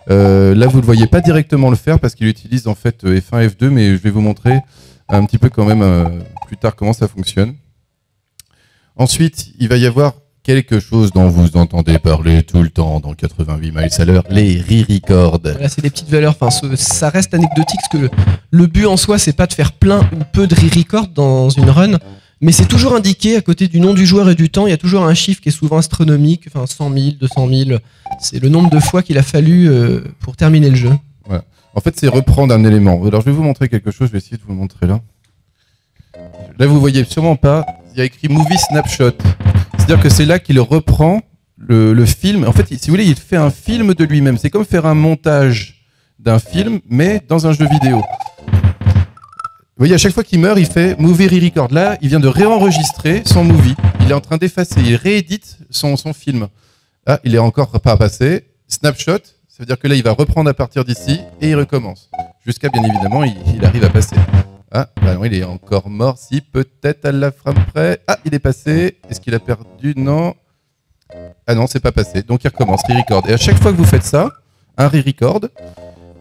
Là, vous ne voyez pas directement le faire parce qu'il utilise en fait F1, F2, mais je vais vous montrer un petit peu quand même plus tard comment ça fonctionne. Ensuite, il va y avoir quelque chose dont vous entendez parler tout le temps dans 88 miles à l'heure, les re-records. Voilà, c'est des petites valeurs, ça reste anecdotique parce que le but en soi c'est pas de faire plein ou peu de re-records dans une run, mais c'est toujours indiqué à côté du nom du joueur et du temps, il y a toujours un chiffre qui est souvent astronomique, enfin 100 000, 200 000, c'est le nombre de fois qu'il a fallu pour terminer le jeu. Voilà. En fait c'est reprendre un élément. Alors je vais vous montrer quelque chose, je vais essayer de vous le montrer là. Là vous voyez sûrement pas, il y a écrit Movie Snapshot. C'est-à-dire que c'est là qu'il reprend le film. En fait, si vous voulez, il fait un film de lui-même. C'est comme faire un montage d'un film, mais dans un jeu vidéo. Vous voyez, à chaque fois qu'il meurt, il fait Movie Re-Record. Là, il vient de réenregistrer son movie. Il est en train d'effacer. Il réédite son film. Ah, il est encore pas passé. Snapshot, ça veut dire que là, il va reprendre à partir d'ici et il recommence. Jusqu'à, bien évidemment, il arrive à passer. Ah, bah non, il est encore mort, si, peut-être à la frame près. Ah, il est passé. Est-ce qu'il a perdu? Non. Ah non, c'est pas passé. Donc il recommence, re-record. Et à chaque fois que vous faites ça, un re-record,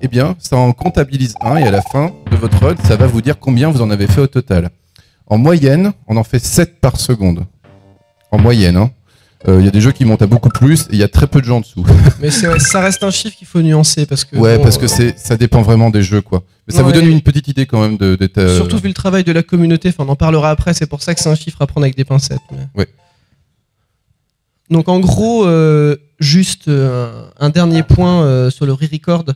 eh bien, ça en comptabilise un et à la fin de votre run, ça va vous dire combien vous en avez fait au total. En moyenne, on en fait 7 par seconde. En moyenne, hein. Y a des jeux qui montent à beaucoup plus et il y a très peu de gens en dessous. Mais ça reste un chiffre qu'il faut nuancer parce que. Ouais, bon, parce que ça dépend vraiment des jeux, quoi. Mais ça vous donne une petite idée quand même de surtout vu le travail de la communauté, enfin on en parlera après, c'est pour ça que c'est un chiffre à prendre avec des pincettes. Mais... Ouais. Donc en gros, juste un dernier point sur le re-record.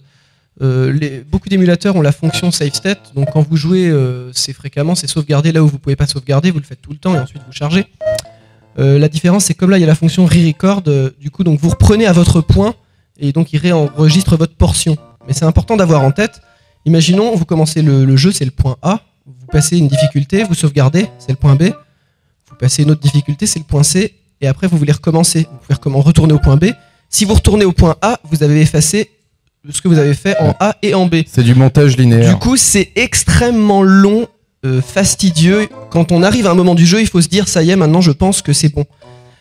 Beaucoup d'émulateurs ont la fonction save state, donc quand vous jouez, c'est fréquemment, c'est sauvegarder là où vous pouvez pas sauvegarder, vous le faites tout le temps et ensuite vous chargez. La différence, c'est comme là, il y a la fonction re-record, du coup, donc vous reprenez à votre point et donc il réenregistre votre portion. Mais c'est important d'avoir en tête, imaginons, vous commencez le jeu, c'est le point A, vous passez une difficulté, vous sauvegardez, c'est le point B, vous passez une autre difficulté, c'est le point C, et après vous voulez recommencer. Vous pouvez retourner au point B. Si vous retournez au point A, vous avez effacé ce que vous avez fait en A et en B. C'est du montage linéaire. Du coup, c'est extrêmement long, fastidieux. Quand on arrive à un moment du jeu, il faut se dire ça y est, maintenant je pense que c'est bon.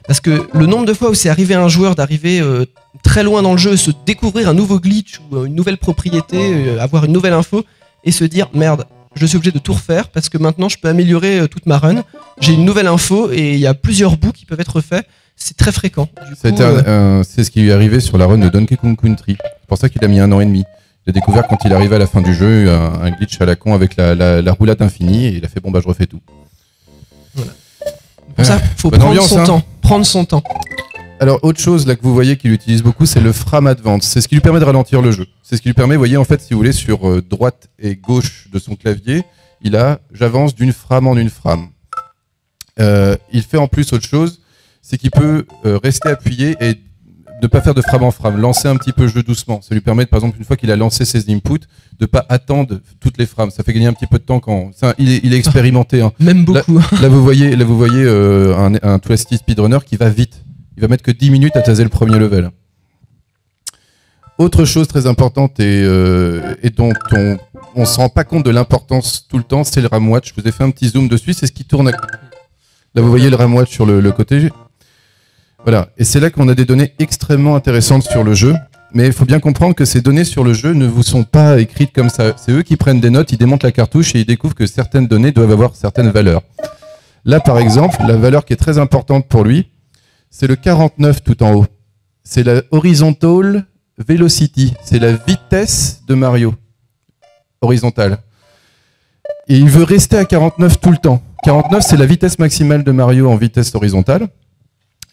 Parce que le nombre de fois où c'est arrivé à un joueur d'arriver très loin dans le jeu, se découvrir un nouveau glitch ou une nouvelle propriété, avoir une nouvelle info et se dire merde, je suis obligé de tout refaire parce que maintenant je peux améliorer toute ma run. J'ai une nouvelle info et il y a plusieurs bouts qui peuvent être faits. C'est très fréquent. C'est ce qui lui est arrivé sur la run de Donkey Kong Country. C'est pour ça qu'il a mis 1 an et demi. Il a découvert quand il arrivait à la fin du jeu un glitch à la con avec la roulade infinie et il a fait bon bah je refais tout. Voilà. Pour ça, il faut prendre son temps. Prendre son temps. Alors autre chose là que vous voyez qu'il utilise beaucoup, c'est le frame advance. C'est ce qui lui permet de ralentir le jeu. C'est ce qui lui permet, vous voyez en fait, si vous voulez, sur droite et gauche de son clavier, il a j'avance d'une frame en une frame. Il fait en plus autre chose, c'est qu'il peut rester appuyé et de pas faire de frame en frame, lancer un petit peu le jeu doucement. Ça lui permet, par exemple, une fois qu'il a lancé ses inputs, de pas attendre toutes les frames. Ça fait gagner un petit peu de temps quand. Il est expérimenté. Hein. Même beaucoup. Là vous voyez un Twisty Speedrunner qui va vite. Il va mettre que 10 minutes à taser le premier level. Autre chose très importante et dont on se rend pas compte de l'importance tout le temps, c'est le RAM watch. Je vous ai fait un petit zoom dessus, c'est ce qui tourne. Là vous voyez le RAM watch sur le côté. Voilà, et c'est là qu'on a des données extrêmement intéressantes sur le jeu, mais il faut bien comprendre que ces données sur le jeu ne vous sont pas écrites comme ça. C'est eux qui prennent des notes, ils démontent la cartouche et ils découvrent que certaines données doivent avoir certaines valeurs. Là, par exemple, la valeur qui est très importante pour lui, c'est le 49 tout en haut. C'est la horizontal velocity, c'est la vitesse de Mario, horizontale. Et il veut rester à 49 tout le temps. 49, c'est la vitesse maximale de Mario en vitesse horizontale.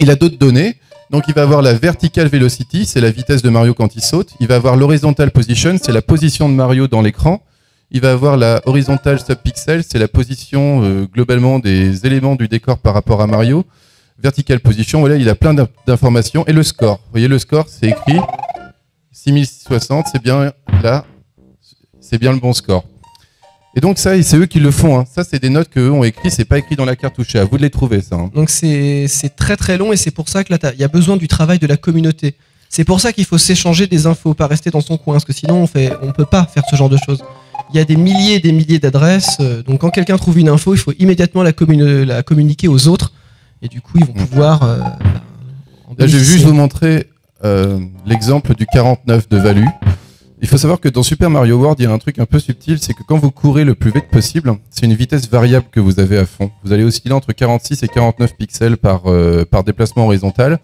Il a d'autres données, donc il va avoir la vertical velocity, c'est la vitesse de Mario quand il saute. Il va avoir l'horizontal position, c'est la position de Mario dans l'écran. Il va avoir la horizontal subpixel, c'est la position globalement des éléments du décor par rapport à Mario. Vertical position, voilà, il a plein d'informations. Et le score, vous voyez le score, c'est écrit 6060, c'est bien là, c'est bien le bon score. Et donc ça, c'est eux qui le font. Hein. Ça, c'est des notes qu'eux ont écrites. C'est pas écrit dans la cartouche. C'est à vous de les trouver, ça. Hein. Donc c'est très très long et c'est pour ça que là, il y a besoin du travail de la communauté. C'est pour ça qu'il faut s'échanger des infos, pas rester dans son coin, parce que sinon on peut pas faire ce genre de choses. Il y a des milliers et des milliers d'adresses. Donc quand quelqu'un trouve une info, il faut immédiatement la communiquer aux autres. Et du coup, ils vont pouvoir. Là, je vais juste vous montrer l'exemple du 49 de Value. Il faut savoir que dans Super Mario World, il y a un truc un peu subtil, c'est que quand vous courez le plus vite possible, c'est une vitesse variable que vous avez à fond. Vous allez osciller entre 46 et 49 pixels par déplacement horizontal.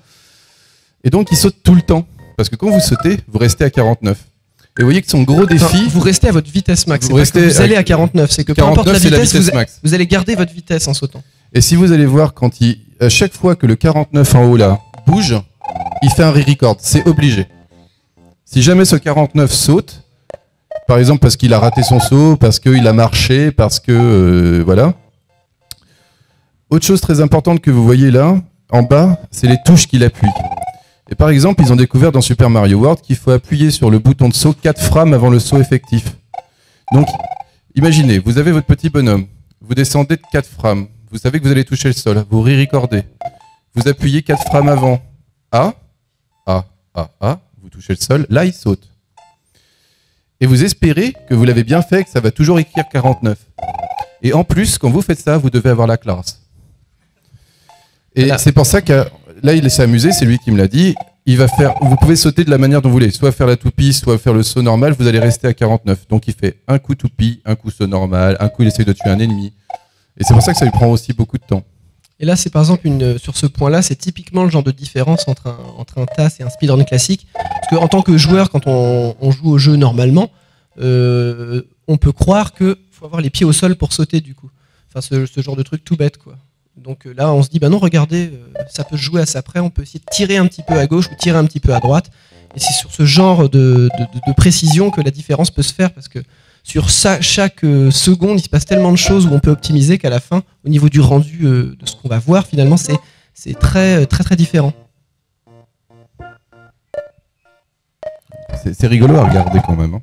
Et donc, il saute tout le temps. Parce que quand vous sautez, vous restez à 49. Et vous voyez que son gros défi... Enfin, vous restez à votre vitesse max. Vous allez à 49. C'est que peu importe la vitesse, max. Vous allez garder votre vitesse en sautant. Et si vous allez voir, à chaque fois que le 49 en haut là bouge, il fait un re-record. C'est obligé. Si jamais ce 49 saute, par exemple parce qu'il a raté son saut, parce qu'il a marché, parce que... voilà. Autre chose très importante que vous voyez là, en bas, c'est les touches qu'il appuie. Et par exemple, ils ont découvert dans Super Mario World qu'il faut appuyer sur le bouton de saut 4 frames avant le saut effectif. Donc, imaginez, vous avez votre petit bonhomme, vous descendez de 4 frames, vous savez que vous allez toucher le sol, vous re-recordez. Vous appuyez 4 frames avant. A, vous touchez le sol, là il saute. Et vous espérez que vous l'avez bien fait, que ça va toujours écrire 49. Et en plus, quand vous faites ça, vous devez avoir la classe. Et là, c'est pour ça que là, il s'est amusé, c'est lui qui me l'a dit. Vous pouvez sauter de la manière dont vous voulez, soit faire la toupie, soit faire le saut normal, vous allez rester à 49. Donc il fait un coup toupie, un coup saut normal, un coup il essaie de tuer un ennemi. Et c'est pour ça que ça lui prend aussi beaucoup de temps. Et là, c'est par exemple, sur ce point-là, c'est typiquement le genre de différence entre un TAS et un speedrun classique. Parce qu'en tant que joueur, quand on joue au jeu normalement, on peut croire qu'il faut avoir les pieds au sol pour sauter du coup. Enfin, ce genre de truc tout bête, quoi. Donc là, on se dit, bah non, regardez, ça peut se jouer à ça près, on peut essayer de tirer un petit peu à gauche ou tirer un petit peu à droite. Et c'est sur ce genre de précision que la différence peut se faire, parce que sur chaque seconde, il se passe tellement de choses où on peut optimiser qu'à la fin, au niveau du rendu de ce qu'on va voir, finalement, c'est très, très, très différent. C'est rigolo à regarder quand même. Hein.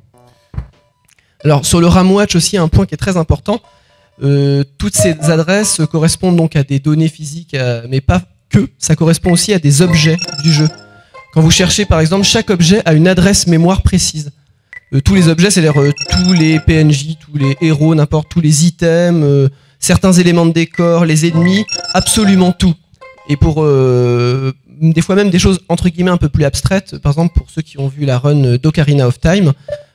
Alors, sur le RAM Watch aussi, un point qui est très important. Toutes ces adresses correspondent donc à des données physiques, mais pas que. Ça correspond aussi à des objets du jeu. Quand vous cherchez, par exemple, chaque objet a une adresse mémoire précise. Tous les objets, c'est-à-dire tous les PNJ, tous les héros, n'importe, tous les items, certains éléments de décor, les ennemis, absolument tout. Et pour des fois même des choses entre guillemets un peu plus abstraites, par exemple pour ceux qui ont vu la run d'Ocarina of Time,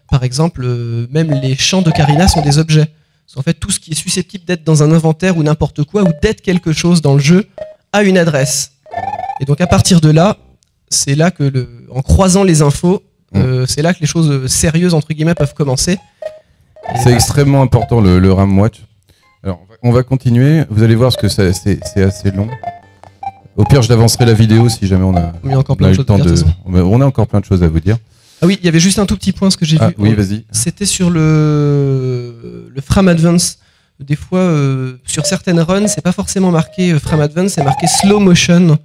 par exemple, même les champs d'Ocarina sont des objets. En fait, tout ce qui est susceptible d'être dans un inventaire ou n'importe quoi, ou d'être quelque chose dans le jeu, a une adresse. Et donc à partir de là, c'est là que, en croisant les infos, c'est là que les choses sérieuses, entre guillemets, peuvent commencer. C'est extrêmement important, le RAM Watch. Alors, on va continuer. Vous allez voir ce que c'est assez long. Au pire, je l'avancerai la vidéo si jamais on a eu le temps de... On a encore plein de choses à vous dire. Ah oui, il y avait juste un tout petit point, ce que j'ai vu. Oui, vas-y. C'était sur le Frame Advance. Des fois, sur certaines runs, c'est pas forcément marqué Frame Advance, c'est marqué Slow Motion.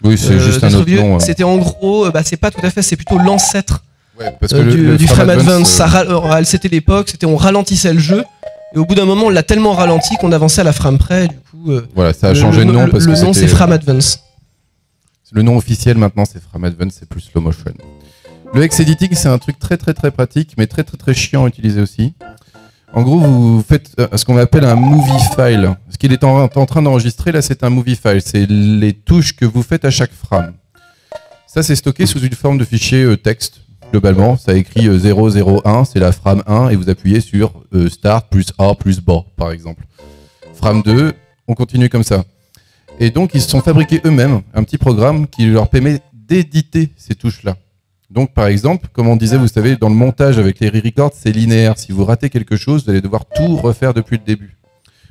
Oui, c'est juste un autre nom. C'était en gros, c'est pas tout à fait, c'est plutôt l'ancêtre parce que du Frame Advance. C'était l'époque, on ralentissait le jeu. Et au bout d'un moment, on l'a tellement ralenti qu'on avançait à la frame près. Du coup, voilà, ça a changé de nom. Le nom, c'est Frame Advance. Le nom officiel maintenant, c'est Frame Advance, c'est plus Slow Motion. Le hex editing, c'est un truc très très très pratique, mais très très très chiant à utiliser aussi. En gros, vous faites ce qu'on appelle un movie file. Ce qu'il est en train d'enregistrer, là, c'est un movie file. C'est les touches que vous faites à chaque frame. Ça, c'est stocké sous une forme de fichier texte. Globalement, ça écrit 001, c'est la frame 1, et vous appuyez sur start plus A plus bas, par exemple. Frame 2, on continue comme ça. Et donc, ils se sont fabriqués eux-mêmes un petit programme qui leur permet d'éditer ces touches-là. Donc, par exemple, comme on disait, vous savez, dans le montage avec les re-records, c'est linéaire. Si vous ratez quelque chose, vous allez devoir tout refaire depuis le début.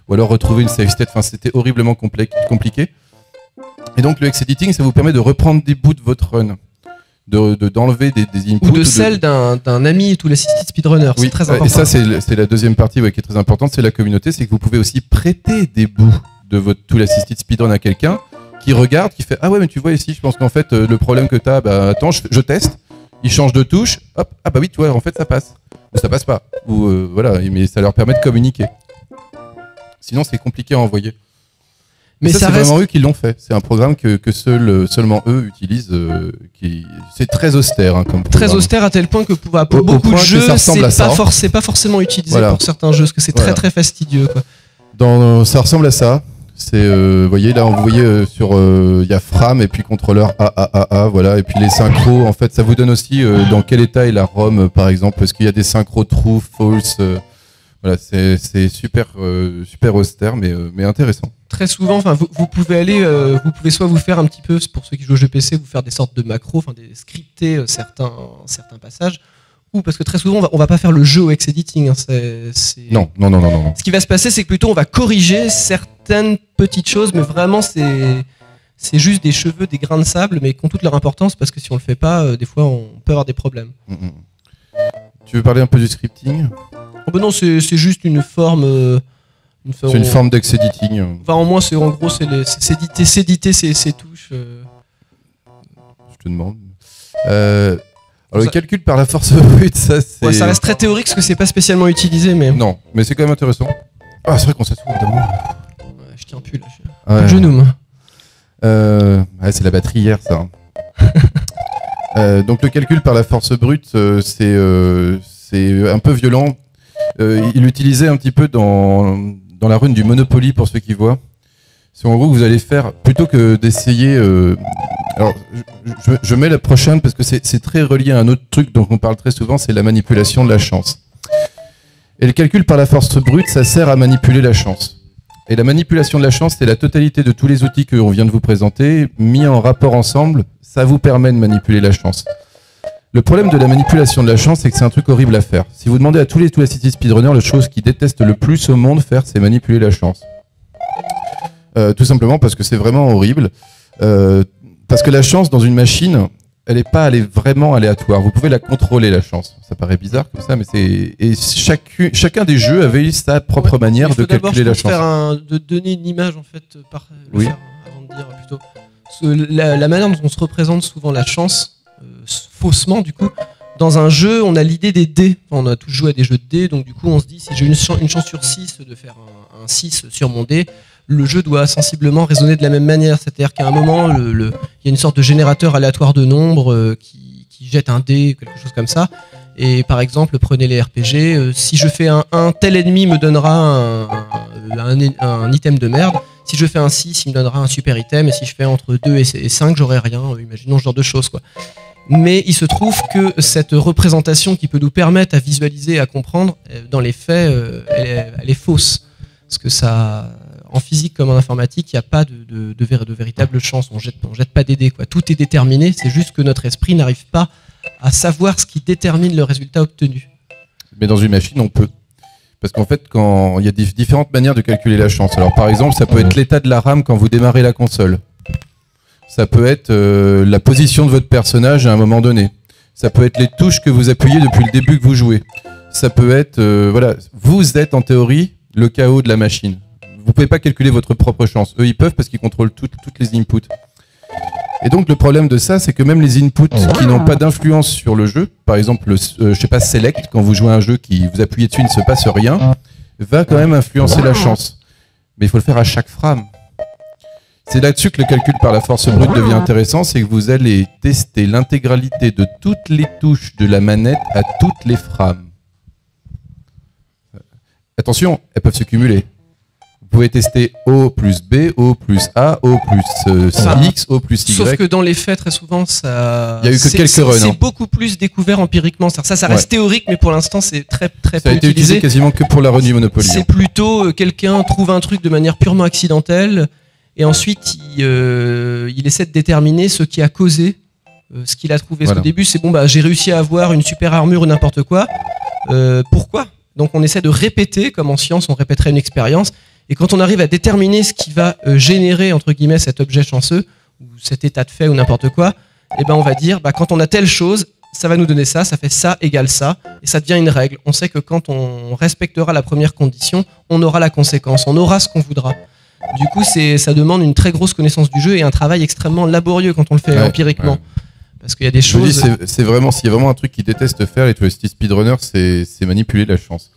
Ou alors retrouver une save state. Enfin, c'était horriblement compliqué. Et donc, le hex editing, ça vous permet de reprendre des bouts de votre run. D'enlever des inputs. Ou de celle d'un ami ou l'assisted speedrunner. Oui, c'est très important. Et ça, c'est la deuxième partie qui est très importante, c'est la communauté. C'est que vous pouvez aussi prêter des bouts de votre tool assisted speedrun à quelqu'un qui regarde, qui fait « Ah ouais, mais tu vois ici, je pense qu'en fait, le problème que tu as, attends, je teste. » Il change de touche, hop, ah bah oui, tu vois, en fait, ça passe. Ou ça passe pas. Ou voilà, mais ça leur permet de communiquer. Sinon, c'est compliqué à envoyer. Mais ça, c'est vraiment eux qui l'ont fait. C'est un programme que seulement eux utilisent. C'est très austère comme programme. Très austère à tel point que pour beaucoup de jeux, c'est pas forcément utilisé pour certains jeux, parce que c'est très très fastidieux. Quoi. Ça ressemble à ça. Vous voyez là, vous voyez sur il y a Fram et puis contrôleur A, voilà, et puis les synchros. En fait, ça vous donne aussi dans quel état est la ROM, par exemple, parce qu'il y a des synchros true, false. Voilà, c'est super austère, mais intéressant. Très souvent, vous pouvez aller, vous pouvez soit vous faire un petit peu, pour ceux qui jouent au jeu PC, vous faire des sortes de macros, des scripter certains passages, ou parce que très souvent on va pas faire le jeu au hex editing. Non. Ce qui va se passer, c'est que plutôt on va corriger certaines petites choses, mais vraiment c'est juste des cheveux, des grains de sable, mais qui ont toute leur importance parce que si on le fait pas, des fois on peut avoir des problèmes. Tu veux parler un peu du scripting ? Oh ben non, c'est juste une forme. C'est une forme d'hex editing. En moins, en gros, c'est s'éditer ces touches. Je te demande. Alors le calcul par la force brute, ça c'est... Ouais, ça reste très théorique parce que c'est pas spécialement utilisé, mais... Non, mais c'est quand même intéressant. Ah, c'est vrai qu'on s'assoit évidemment. Ouais, je tiens plus là. Le genou, moi. C'est la batterie hier, ça. Donc le calcul par la force brute, c'est un peu violent. Il l'utilisait un petit peu dans la run du Monopoly, pour ceux qui voient. C'est en gros que vous allez faire, plutôt que d'essayer... alors, je mets la prochaine parce que c'est très relié à un autre truc dont on parle très souvent, c'est la manipulation de la chance. Et le calcul par la force brute, ça sert à manipuler la chance. Et la manipulation de la chance, c'est la totalité de tous les outils qu'on vient de vous présenter, mis en rapport ensemble, ça vous permet de manipuler la chance. Le problème de la manipulation de la chance, c'est que c'est un truc horrible à faire. Si vous demandez à tous les City speedrunners, la chose qu'ils détestent le plus au monde faire, c'est manipuler la chance. Tout simplement parce que c'est vraiment horrible. Parce que la chance dans une machine, elle est vraiment aléatoire. Vous pouvez la contrôler, la chance. Ça paraît bizarre comme ça, mais c'est... Et chacun des jeux avait sa propre manière de calculer la chance. De donner une image, en fait, avant de dire plutôt. La manière dont on se représente souvent la chance, faussement du coup, dans un jeu, on a l'idée des dés. On a tous joué à des jeux de dés, donc du coup, on se dit, si j'ai une chance sur 6 de faire un 6 sur mon dé, le jeu doit sensiblement raisonner de la même manière. C'est-à-dire qu'à un moment, il y a une sorte de générateur aléatoire de nombres qui jette un dé, quelque chose comme ça. Et par exemple, prenez les RPG, si je fais un 1, tel ennemi me donnera un item de merde. Si je fais un 6, il me donnera un super item. Et si je fais entre 2 et 5, j'aurai rien. Imaginons ce genre de choses, quoi. Mais il se trouve que cette représentation qui peut nous permettre à visualiser, à comprendre, dans les faits, elle est fausse. Parce que ça, en physique comme en informatique, il n'y a pas de véritable chance. On jette pas des dés, quoi. Tout est déterminé, c'est juste que notre esprit n'arrive pas à savoir ce qui détermine le résultat obtenu. Mais dans une machine, on peut. Parce qu'en fait, il y a différentes manières de calculer la chance. Alors par exemple, ça peut être l'état de la RAM quand vous démarrez la console. Ça peut être la position de votre personnage à un moment donné. Ça peut être les touches que vous appuyez depuis le début que vous jouez. Ça peut être, vous êtes en théorie le chaos de la machine. Vous pouvez pas calculer votre propre chance. Eux, ils peuvent parce qu'ils contrôlent toutes les inputs. Et donc le problème de ça, c'est que même les inputs qui n'ont pas d'influence sur le jeu, par exemple, je sais pas, Select, quand vous jouez à un jeu qui vous appuyez dessus, il ne se passe rien, va quand même influencer la chance. Mais il faut le faire à chaque frame. C'est là-dessus que le calcul par la force brute devient intéressant, c'est que vous allez tester l'intégralité de toutes les touches de la manette à toutes les frames. Attention, elles peuvent se cumuler. Vous pouvez tester O plus B, O plus A, O plus X, O plus Y. Sauf que dans les faits, très souvent, ça... Il n'y a eu que quelques runs. C'est beaucoup plus découvert empiriquement. Ça reste théorique, mais pour l'instant, c'est très peu utilisé. Ça a été utilisé quasiment que pour la run du Monopoly. C'est plutôt quelqu'un trouve un truc de manière purement accidentelle, et ensuite, il essaie de déterminer ce qui a causé ce qu'il a trouvé. Voilà. Parce qu'au début, c'est j'ai réussi à avoir une super armure ou n'importe quoi. Pourquoi ? Donc on essaie de répéter, comme en science, on répéterait une expérience. Et quand on arrive à déterminer ce qui va générer, entre guillemets, cet objet chanceux, ou cet état de fait, ou n'importe quoi, on va dire, quand on a telle chose, ça va nous donner ça, ça fait ça égale ça, et ça devient une règle. On sait que quand on respectera la première condition, on aura la conséquence, on aura ce qu'on voudra. Du coup, ça demande une très grosse connaissance du jeu et un travail extrêmement laborieux quand on le fait empiriquement. Ouais. Parce qu'il y a des choses... s'il y a vraiment un truc qu'ils détestent faire, les Twisted Speedrunners, c'est manipuler la chance.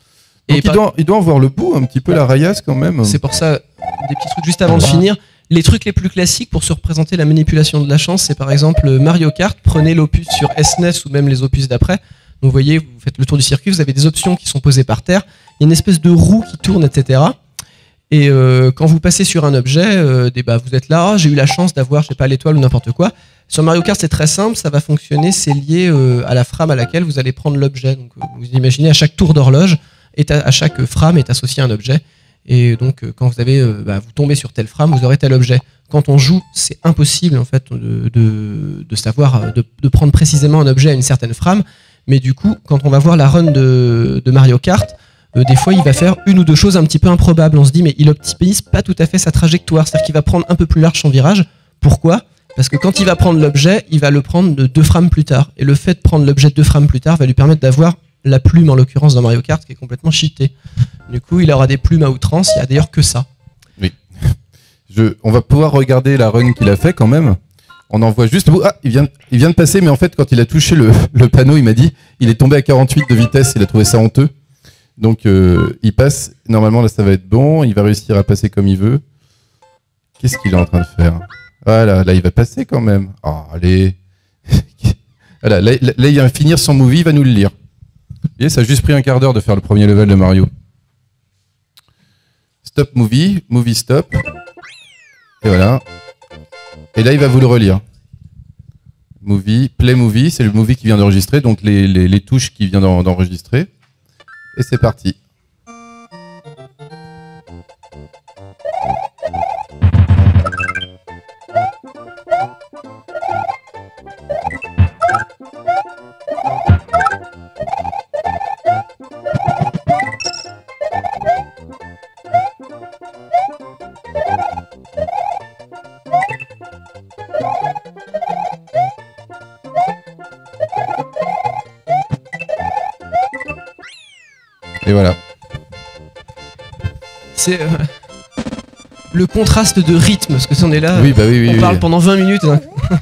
Donc il doit en voir le bout, un petit peu la raillasse quand même. C'est pour ça, des petits trucs juste avant de finir. Les trucs les plus classiques pour se représenter la manipulation de la chance, c'est par exemple Mario Kart. Prenez l'opus sur SNES ou même les opus d'après. Donc vous voyez, vous faites le tour du circuit, vous avez des options qui sont posées par terre. Il y a une espèce de roue qui tourne, etc. Et quand vous passez sur un objet, vous êtes là, j'ai eu la chance d'avoir, je sais pas, l'étoile ou n'importe quoi. Sur Mario Kart, c'est très simple, ça va fonctionner, c'est lié à la frame à laquelle vous allez prendre l'objet. Donc vous imaginez, à chaque tour d'horloge, à chaque frame est associé un objet. Et donc quand vous tombez sur telle frame, vous aurez tel objet. Quand on joue, c'est impossible en fait de savoir, de prendre précisément un objet à une certaine frame. Mais du coup, quand on va voir la run de Mario Kart, des fois il va faire une ou deux choses un petit peu improbables. On se dit mais il optimise pas tout à fait sa trajectoire, c'est-à-dire qu'il va prendre un peu plus large son virage. Pourquoi ? Parce que quand il va prendre l'objet, il va le prendre de 2 frames plus tard. Et le fait de prendre l'objet 2 frames plus tard va lui permettre d'avoir la plume, en l'occurrence dans Mario Kart, qui est complètement cheatée. Du coup, il aura des plumes à outrance, il n'y a d'ailleurs que ça. Oui. On va pouvoir regarder la run qu'il a fait quand même. On en voit juste... Ah, il vient de passer, mais en fait, quand il a touché le panneau, il m'a dit, il est tombé à 48 de vitesse, il a trouvé ça honteux. Donc, il passe. Normalement, là, ça va être bon. Il va réussir à passer comme il veut. Qu'est-ce qu'il est en train de faire ? Voilà, là, il va passer quand même. Oh, allez. Voilà, là, il vient finir son movie, il va nous le lire. Vous voyez, ça a juste pris un quart d'heure de faire le premier level de Mario. Stop movie, movie stop. Et voilà. Et là, il va vous le relire. Movie, play movie, c'est le movie qui vient d'enregistrer, donc les touches qui vient d'enregistrer. Et c'est parti. Et voilà. C'est le contraste de rythme, parce que si on est là, oui, bah oui, on parle pendant 20 minutes,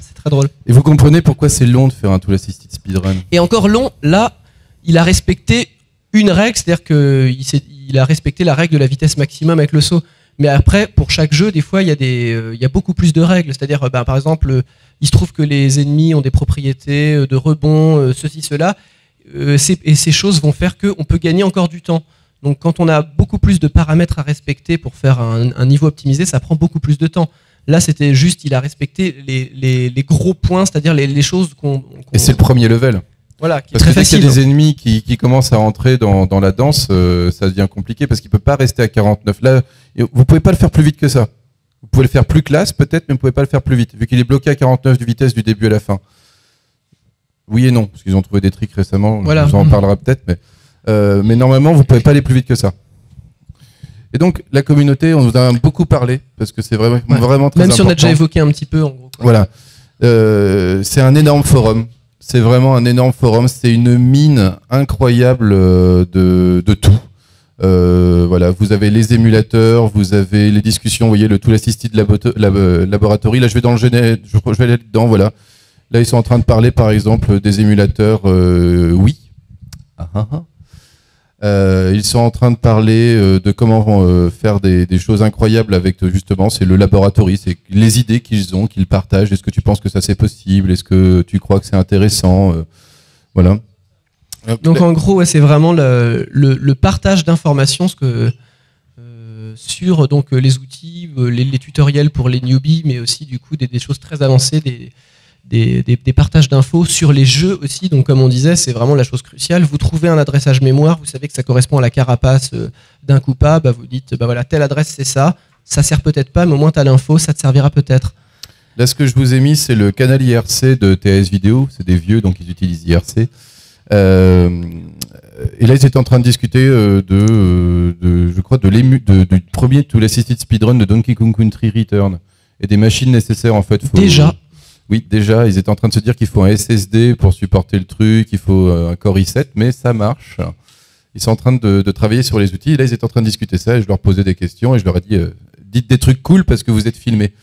c'est très drôle. Et vous comprenez pourquoi c'est long de faire un Tool Assisted Speedrun. Et encore long, là, il a respecté une règle, c'est-à-dire qu'il a respecté la règle de la vitesse maximum avec le saut. Mais après, pour chaque jeu, des fois, il y a beaucoup plus de règles. C'est-à-dire, par exemple, il se trouve que les ennemis ont des propriétés de rebond, ceci, cela. Et ces choses vont faire qu'on peut gagner encore du temps. Donc quand on a beaucoup plus de paramètres à respecter pour faire un niveau optimisé, ça prend beaucoup plus de temps. Là, c'était juste, il a respecté les gros points, c'est-à-dire les choses qu'on... Et c'est le premier level. Voilà, qui est parce très que dès qu'il facile. y a des ennemis qui commencent à rentrer dans la danse, ça devient compliqué parce qu'il ne peut pas rester à 49. Là, vous ne pouvez pas le faire plus vite que ça. Vous pouvez le faire plus classe peut-être, mais vous ne pouvez pas le faire plus vite, vu qu'il est bloqué à 49 de vitesse du début à la fin. Oui et non, parce qu'ils ont trouvé des tricks récemment, voilà. On en parlera peut-être, mais normalement, vous ne pouvez pas aller plus vite que ça. Et donc, la communauté, on nous a beaucoup parlé, parce que c'est vraiment très important. Même si on a déjà évoqué un petit peu, en gros. Voilà. C'est un énorme forum. C'est vraiment un énorme forum. C'est une mine incroyable de tout. Voilà, vous avez les émulateurs, vous avez les discussions, vous voyez le Tool Assisted Laboratory. Là, je vais dans le genève, je vais aller dedans, voilà. Là, ils sont en train de parler, par exemple, des émulateurs Wii. Ils sont en train de parler de comment faire des choses incroyables avec, justement, c'est le laboratory, c'est les idées qu'ils partagent. Est-ce que tu penses que ça c'est possible? Est-ce que tu crois que c'est intéressant? Voilà. Donc en gros, c'est vraiment le partage d'informations sur donc, les outils, les tutoriels pour les newbies, mais aussi du coup des choses très avancées, des partages d'infos sur les jeux aussi. Donc comme on disait, c'est vraiment la chose cruciale. Vous trouvez un adressage mémoire, vous savez que ça correspond à la carapace d'un Koopa, vous dites voilà, telle adresse c'est ça sert peut-être pas, mais au moins tu as l'info, ça te servira peut-être. Là, ce que je vous ai mis, c'est le canal IRC de TAS Vidéo. C'est des vieux, donc ils utilisent IRC. Et là, ils étaient en train de discuter je crois, du premier Tool Assisted Speedrun de Donkey Kong Country Return et des machines nécessaires en fait. Déjà. Oui, déjà, ils étaient en train de se dire qu'il faut un SSD pour supporter le truc, il faut un Core i7, mais ça marche. Ils sont en train de travailler sur les outils. Et là, ils étaient en train de discuter ça et je leur posais des questions et je leur ai dit dites des trucs cool parce que vous êtes filmés.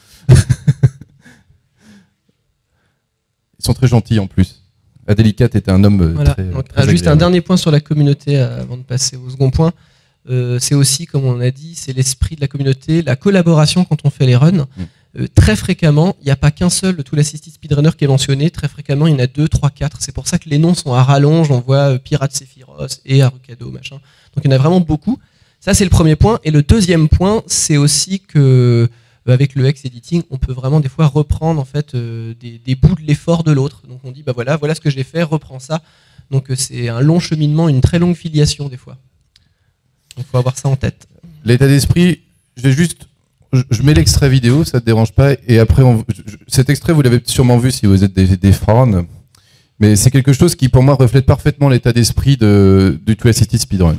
Ils sont très gentils en plus. Adélicat était un homme voilà. très, donc, très juste agréable. un dernier point sur la communauté avant de passer au second point. C'est aussi, comme on a dit, c'est l'esprit de la communauté, la collaboration quand on fait les runs. Très fréquemment, il n'y a pas qu'un seul Tool Assisted Speedrunner qui est mentionné. Très fréquemment, il y en a 2, 3, 4. C'est pour ça que les noms sont à rallonge. On voit Pirate Sephiroth et Arukado, machin. Donc il y en a vraiment beaucoup. Ça, c'est le premier point. Et le deuxième point, c'est aussi que avec le hex editing, on peut vraiment des fois reprendre en fait des bouts de l'effort de l'autre. Donc on dit bah voilà ce que j'ai fait, reprends ça. Donc c'est un long cheminement, une très longue filiation des fois. Donc il faut avoir ça en tête. L'état d'esprit, je mets l'extrait vidéo, ça te dérange pas, et après cet extrait vous l'avez sûrement vu si vous êtes des fans, mais c'est quelque chose qui pour moi reflète parfaitement l'état d'esprit du Twilacity Speedrun.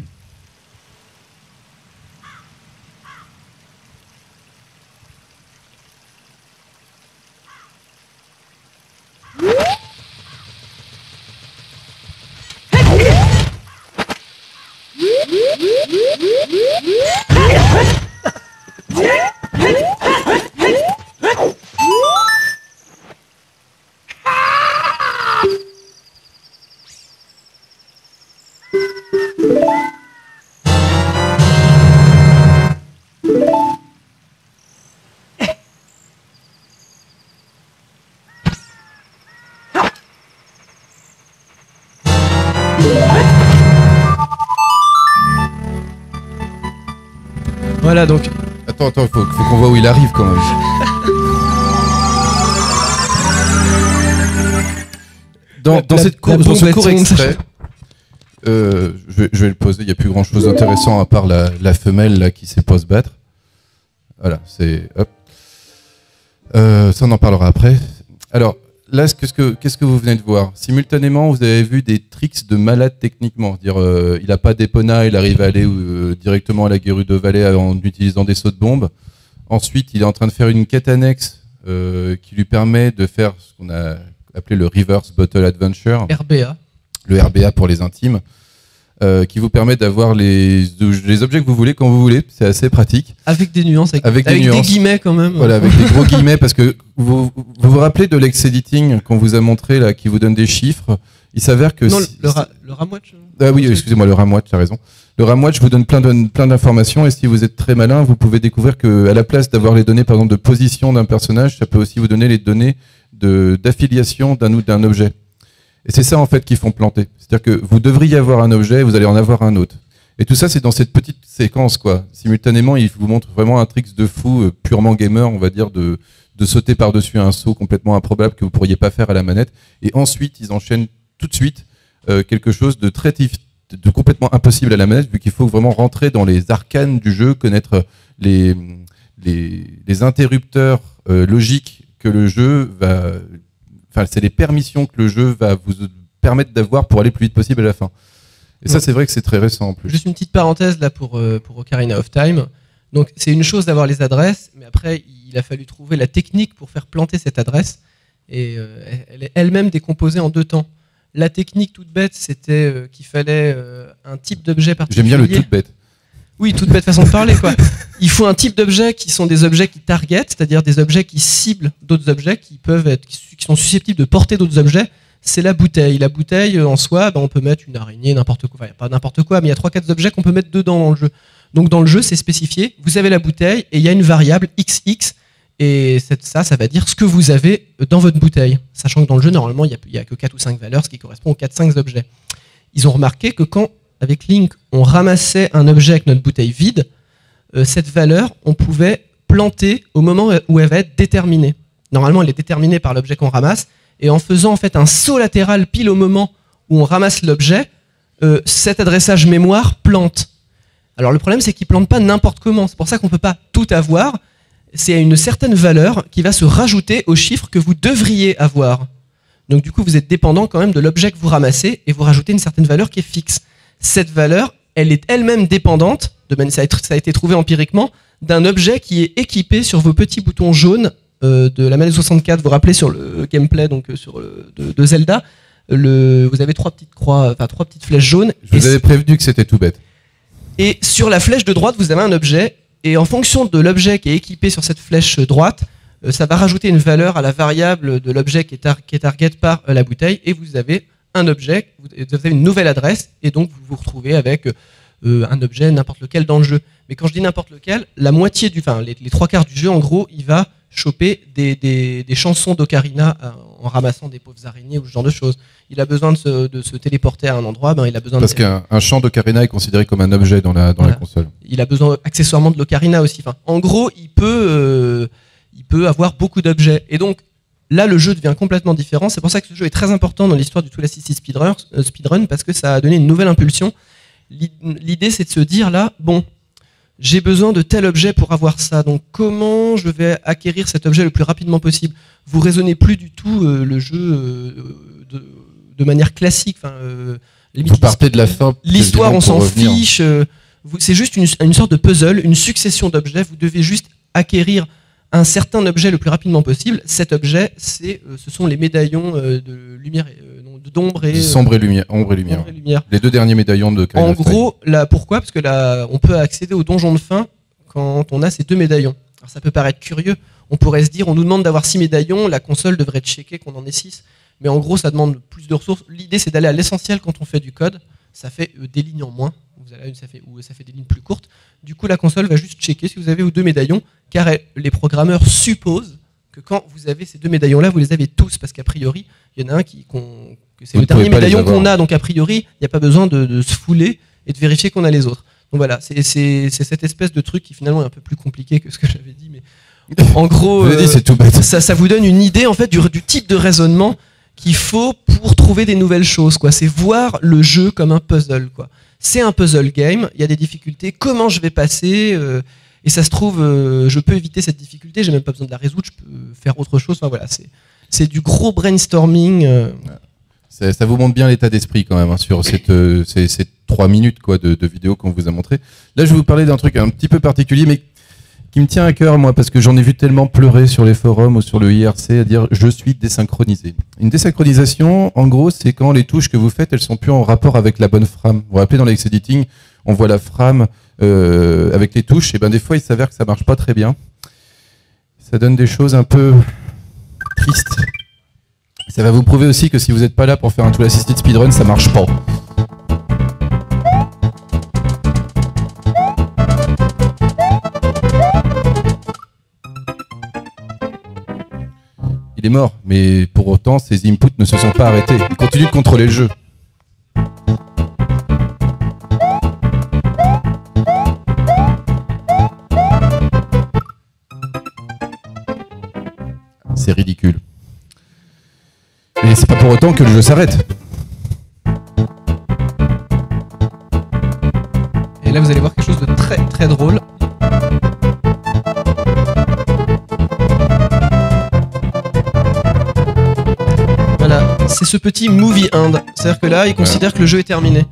Voilà donc. Attends, faut qu'on voit où il arrive quand même. Dans ce court extrait, je vais le poser, il n'y a plus grand chose d'intéressant à part la femelle là, qui sait pas se battre. Voilà, c'est. Hop. Ça on en parlera après. Alors, là, qu'est-ce que vous venez de voir? Simultanément, vous avez vu des tricks de malade techniquement. Dire, il n'a pas d'Epona, il arrive à aller directement à la Gerudo Valley en utilisant des sauts de bombe. Ensuite, il est en train de faire une quête annexe qui lui permet de faire ce qu'on a appelé le Reverse Bottle Adventure. RBA. Le RBA pour les intimes. Qui vous permet d'avoir les objets que vous voulez quand vous voulez. C'est assez pratique. Avec des nuances, avec des nuances. Des guillemets quand même. Voilà, avec des gros guillemets, parce que vous rappelez de l'ex-editing qu'on vous a montré là, qui vous donne des chiffres. Il s'avère que... Non, le Ramwatch. Ah oui, excusez-moi, le Ramwatch, tu as raison. Le Ramwatch vous donne plein d'informations, et si vous êtes très malin, vous pouvez découvrir que à la place d'avoir les données, par exemple, de position d'un personnage, ça peut aussi vous donner les données d'affiliation d'un objet. Et c'est ça en fait qui font planter. C'est-à-dire que vous devriez avoir un objet, vous allez en avoir un autre. Et tout ça, c'est dans cette petite séquence, quoi. Simultanément, il vous montre vraiment un trick de fou, purement gamer, on va dire, de sauter par-dessus un saut complètement improbable que vous pourriez pas faire à la manette. Et ensuite, ils enchaînent tout de suite quelque chose de complètement impossible à la manette, vu qu'il faut vraiment rentrer dans les arcanes du jeu, connaître les interrupteurs logiques que le jeu va... Enfin, c'est les permissions que le jeu va vous permettre d'avoir pour aller le plus vite possible à la fin. Et ça, c'est vrai que c'est très récent en plus. Juste une petite parenthèse là pour Ocarina of Time. Donc, c'est une chose d'avoir les adresses, mais après, il a fallu trouver la technique pour faire planter cette adresse. Et elle est elle-même décomposée en 2 temps. La technique toute bête, c'était qu'il fallait un type d'objet particulier. J'aime bien le toute bête. Oui, toute bête façon de parler, quoi. Il faut un type d'objet qui sont des objets qui target, c'est-à-dire des objets qui ciblent d'autres objets, qui sont susceptibles de porter d'autres objets. C'est la bouteille. La bouteille, en soi, on peut mettre une araignée, n'importe quoi. Enfin, pas n'importe quoi, mais il y a 3-4 objets qu'on peut mettre dedans dans le jeu. Donc dans le jeu, c'est spécifié. Vous avez la bouteille et il y a une variable XX. Et ça va dire ce que vous avez dans votre bouteille. Sachant que dans le jeu, normalement, il n'y a que 4 ou 5 valeurs, ce qui correspond aux 4-5 objets. Ils ont remarqué que quand, avec Link, on ramassait un objet avec notre bouteille vide, cette valeur, on pouvait planter au moment où elle va être déterminée. Normalement, elle est déterminée par l'objet qu'on ramasse, et en faisant en fait un saut latéral pile au moment où on ramasse l'objet, cet adressage mémoire plante. Alors le problème, c'est qu'il plante pas n'importe comment. C'est pour ça qu'on peut pas tout avoir. C'est une certaine valeur qui va se rajouter au chiffre que vous devriez avoir. Donc du coup, vous êtes dépendant quand même de l'objet que vous ramassez, et vous rajoutez une certaine valeur qui est fixe. Cette valeur, elle est elle-même dépendante, ça a été trouvé empiriquement, d'un objet qui est équipé sur vos petits boutons jaunes de la manette 64. Vous vous rappelez sur le gameplay de Zelda, vous avez 3 petites croix, enfin 3 petites flèches jaunes. Je vous avais prévenu que c'était tout bête. Et sur la flèche de droite, vous avez un objet, et en fonction de l'objet qui est équipé sur cette flèche droite, ça va rajouter une valeur à la variable de l'objet qui est target par la bouteille, et vous avez un objet, vous avez une nouvelle adresse, et donc vous vous retrouvez avec un objet n'importe lequel dans le jeu. Mais quand je dis n'importe lequel, la moitié les 3/4 du jeu, en gros, il va choper des chansons d'ocarina en ramassant des pauvres araignées ou ce genre de choses. Il a besoin de se téléporter à un endroit, il a besoin Parce qu'un chant d'ocarina est considéré comme un objet dans la console. Il a besoin accessoirement de l'ocarina aussi. Enfin, en gros, il peut avoir beaucoup d'objets. Et donc, là, le jeu devient complètement différent. C'est pour ça que ce jeu est très important dans l'histoire du Tool Assisted Speedrun, parce que ça a donné une nouvelle impulsion. L'idée, c'est de se dire là, bon, j'ai besoin de tel objet pour avoir ça. Donc, comment je vais acquérir cet objet le plus rapidement possible? Vous raisonnez plus du tout le jeu de manière classique. Vous partez de la fin. L'histoire, on s'en fiche. C'est juste une sorte de puzzle, une succession d'objets. Vous devez juste acquérir un certain objet le plus rapidement possible. Cet objet, ce sont les médaillons de lumière, d'ombre et sombre et lumière, ombre et lumière. Les 2 derniers médaillons de Ocarina of Time. En gros, pourquoi? Parce que là, on peut accéder au donjon de fin quand on a ces 2 médaillons. Alors ça peut paraître curieux. On pourrait se dire, on nous demande d'avoir 6 médaillons, la console devrait checker qu'on en ait 6. Mais en gros, ça demande plus de ressources. L'idée, c'est d'aller à l'essentiel quand on fait du code. Ça fait des lignes en moins. Ça fait des lignes plus courtes. Du coup, la console va juste checker si vous avez 2 médaillons, car les programmeurs supposent que quand vous avez ces 2 médaillons-là, vous les avez tous, parce qu'a priori, il y en a un que c'est le dernier médaillon qu'on a, donc a priori, il n'y a pas besoin de se fouler et de vérifier qu'on a les autres. Donc voilà, c'est cette espèce de truc qui finalement est un peu plus compliqué que ce que j'avais dit, mais en gros, ça vous donne une idée en fait du type de raisonnement qu'il faut pour trouver des nouvelles choses, quoi. C'est voir le jeu comme un puzzle, quoi. C'est un puzzle game, il y a des difficultés, comment je vais passer, et ça se trouve, je peux éviter cette difficulté, j'ai même pas besoin de la résoudre, je peux faire autre chose. Enfin voilà, c'est du gros brainstorming. Ça vous montre bien l'état d'esprit quand même, sur ces 3 minutes de vidéo qu'on vous a montré. Là, je vais vous parler d'un truc un petit peu particulier, mais qui me tient à cœur, moi, parce que j'en ai vu tellement pleurer sur les forums ou sur le IRC à dire « je suis désynchronisé ». Une désynchronisation, en gros, c'est quand les touches que vous faites, elles sont plus en rapport avec la bonne frame. Vous vous rappelez, dans l'Hex Editing, on voit la frame avec les touches, et des fois, il s'avère que ça marche pas très bien. Ça donne des choses un peu tristes. Ça va vous prouver aussi que si vous n'êtes pas là pour faire un Tool Assisted Speedrun, ça marche pas. Il est mort, mais pour autant, ses inputs ne se sont pas arrêtés. Il continue de contrôler le jeu. C'est ridicule. Mais c'est pas pour autant que le jeu s'arrête. Et là, vous allez voir quelque chose de très très drôle. Voilà, c'est ce petit movie end. C'est-à-dire que là, ils considèrent que le jeu est terminé.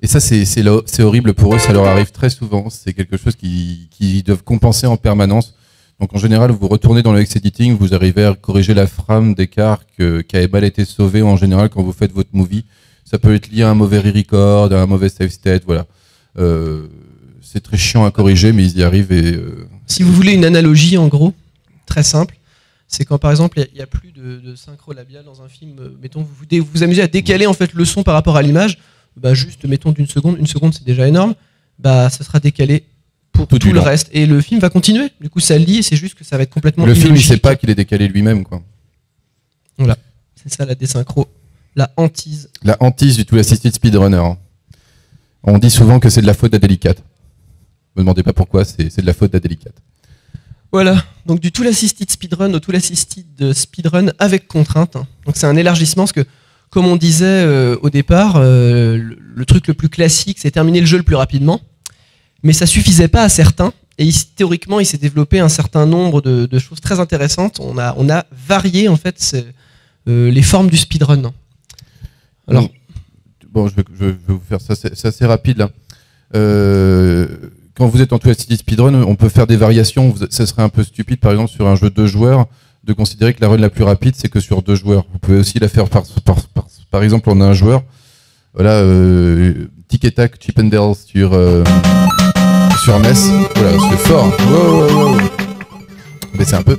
Et ça, c'est horrible pour eux, ça leur arrive très souvent. C'est quelque chose qu'ils doivent compenser en permanence. Donc en général, vous retournez dans le Hex Editing, vous arrivez à corriger la frame d'écart qui avait mal été sauvée. En général, quand vous faites votre movie, ça peut être lié à un mauvais re-record, à un mauvais save state, voilà. C'est très chiant à corriger, mais ils y arrivent. Si vous voulez une analogie, en gros, très simple, c'est quand par exemple il n'y a plus de synchro labial dans un film, mettons vous vous amusez à décaler en fait le son par rapport à l'image, juste mettons d'une seconde, une seconde c'est déjà énorme, ça sera décalé pour tout le reste et le film va continuer. Du coup ça lie, c'est juste que ça va être complètement illogique. Le film il sait pas qu'il est décalé lui-même, quoi. Voilà, c'est ça la désynchro, la hantise. La hantise du Tool Assisted Speedrunner. On dit souvent que c'est de la faute d'Adélicate. Ne me demandez pas pourquoi, c'est de la faute d'Adélicate. Voilà, donc du Tool Assisted Speedrun au Tool Assisted Speedrun avec contrainte. Donc c'est un élargissement, parce que comme on disait au départ, le truc le plus classique, c'est terminer le jeu le plus rapidement. Mais ça suffisait pas à certains, et théoriquement il s'est développé un certain nombre de choses très intéressantes. On a varié en fait les formes du speedrun. Alors, bon, je vais vous faire ça, c'est assez rapide là. Quand vous êtes en Tool Assisted Speedrun, on peut faire des variations. Ça serait un peu stupide, par exemple, sur un jeu 2 joueurs, de considérer que la run la plus rapide, c'est que sur 2 joueurs. Vous pouvez aussi la faire par exemple, on a un joueur. Voilà, Tic et Tac, Chip and Dale sur NES. Voilà, c'est fort. Wow. Mais c'est un peu.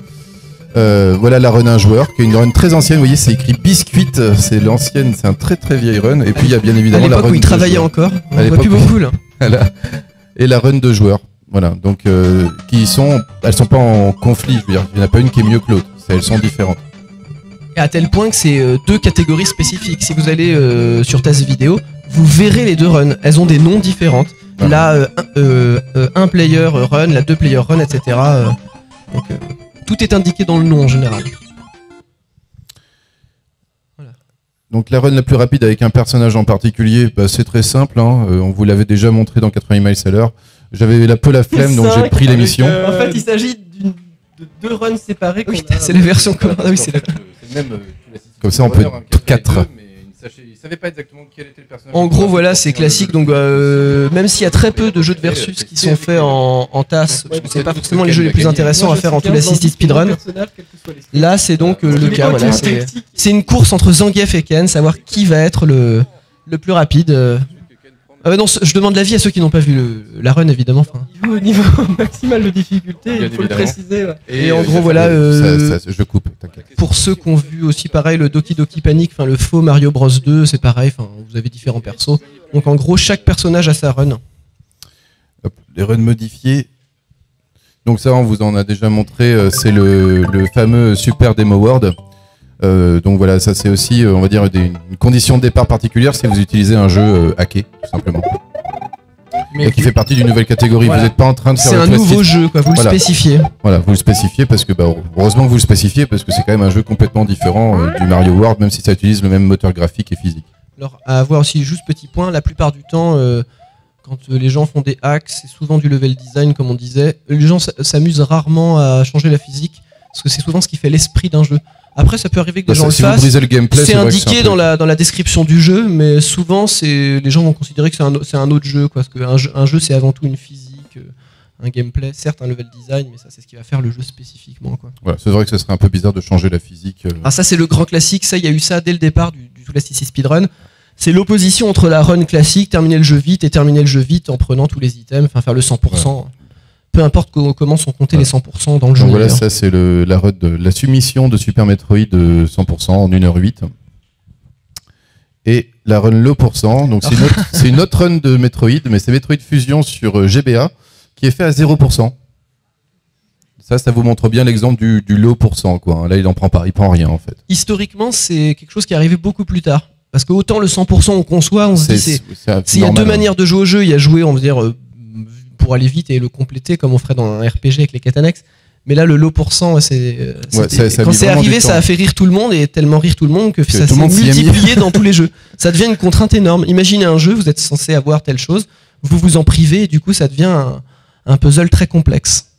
Voilà la run un joueur, qui est une run très ancienne. Vous voyez, c'est écrit Biscuit. C'est l'ancienne, c'est un très très vieille run. Et puis il y a bien évidemment la run. À l'époque où il travaillait encore. On voit plus beaucoup là. Voilà. Et la run de joueurs. Voilà, donc elles sont pas en conflit, je veux dire, il n'y en a pas une qui est mieux que l'autre, elles sont différentes. Et à tel point que c'est deux catégories spécifiques. Si vous allez sur TAS Vidéo, vous verrez les deux runs. Elles ont des noms différents. Là, un player run, la 2 player run, etc. Donc, tout est indiqué dans le nom en général. Voilà. Donc la run la plus rapide avec un personnage en particulier, bah, c'est très simple. Hein. On vous l'avait déjà montré dans 80 miles à l'heure. J'avais un peu la flemme, donc j'ai pris l'émission. En fait, il s'agit de 2 runs séparés. Oui, c'est la version commune. Ah oui, c'est le même. Comme ça, on peut 4. Il ne savait pas exactement quel était le personnage. En gros, voilà, c'est classique. Donc, même s'il y a très peu de jeux de versus qui sont faits en TAS, parce que c'est pas forcément les jeux les plus intéressants à faire en tout l'assisted speedrun. Là, c'est donc le cas. Voilà, c'est une course entre Zangief et Ken, savoir qui va être le plus rapide. Non, je demande l'avis à ceux qui n'ont pas vu la run, évidemment. Au niveau maximal de difficulté, il faut le préciser. Ouais. Et en gros, voilà. Je coupe, t'inquiète. Pour ceux qui ont vu aussi pareil le Doki Doki Panic, le faux Mario Bros 2, c'est pareil. Vous avez différents persos. Donc en gros, chaque personnage a sa run. Hop, les runs modifiés. Donc ça, on vous en a déjà montré. C'est le fameux Super Demo World. Donc voilà, ça c'est aussi, on va dire, une condition de départ particulière si vous utilisez un jeu hacké, tout simplement. Et qui fait partie d'une nouvelle catégorie. Voilà. Vous n'êtes pas en train de faire c'est un nouveau jeu, quoi. Vous le spécifiez. Voilà, vous le spécifiez parce que, heureusement que vous le spécifiez parce que c'est quand même un jeu complètement différent du Mario World, même si ça utilise le même moteur graphique et physique. Alors, à avoir aussi, juste petit point, la plupart du temps, quand les gens font des hacks, c'est souvent du level design, comme on disait. Les gens s'amusent rarement à changer la physique parce que c'est souvent ce qui fait l'esprit d'un jeu. Après, ça peut arriver que les gens le fassent. C'est indiqué dans la description du jeu, mais souvent, les gens vont considérer que c'est un autre jeu, quoi, parce qu'un jeu, c'est avant tout une physique, un gameplay, certes un level design, mais ça, c'est ce qui va faire le jeu spécifiquement, quoi. Voilà, c'est vrai que ça serait un peu bizarre de changer la physique. Ah, ça, c'est le grand classique. Ça, il y a eu ça dès le départ du Tout l'assisted speedrun. C'est l'opposition entre la run classique, terminer le jeu vite, et terminer le jeu vite en prenant tous les items, faire le 100%. Ouais. Peu importe comment sont comptés les 100% dans le jeu. Donc voilà, ça c'est la soumission de Super Metroid de 100% en 1h08. Et la run low %, donc c'est une autre run de Metroid, mais c'est Metroid Fusion sur GBA qui est fait à 0%. Ça vous montre bien l'exemple du low %, quoi. Là, il prend rien en fait. Historiquement, c'est quelque chose qui est arrivé beaucoup plus tard. Parce que autant le 100% on conçoit, on se dit s'il y a deux manières de jouer au jeu, il y a jouer, on va dire, pour aller vite et le compléter comme on ferait dans un RPG avec les quêtes annexes. Mais là, le low %, quand c'est arrivé, ça a fait rire tout le monde et tellement rire tout le monde que ça s'est multiplié dans tous les jeux. Ça devient une contrainte énorme. Imaginez un jeu, vous êtes censé avoir telle chose, vous vous en privez et du coup, ça devient un puzzle très complexe.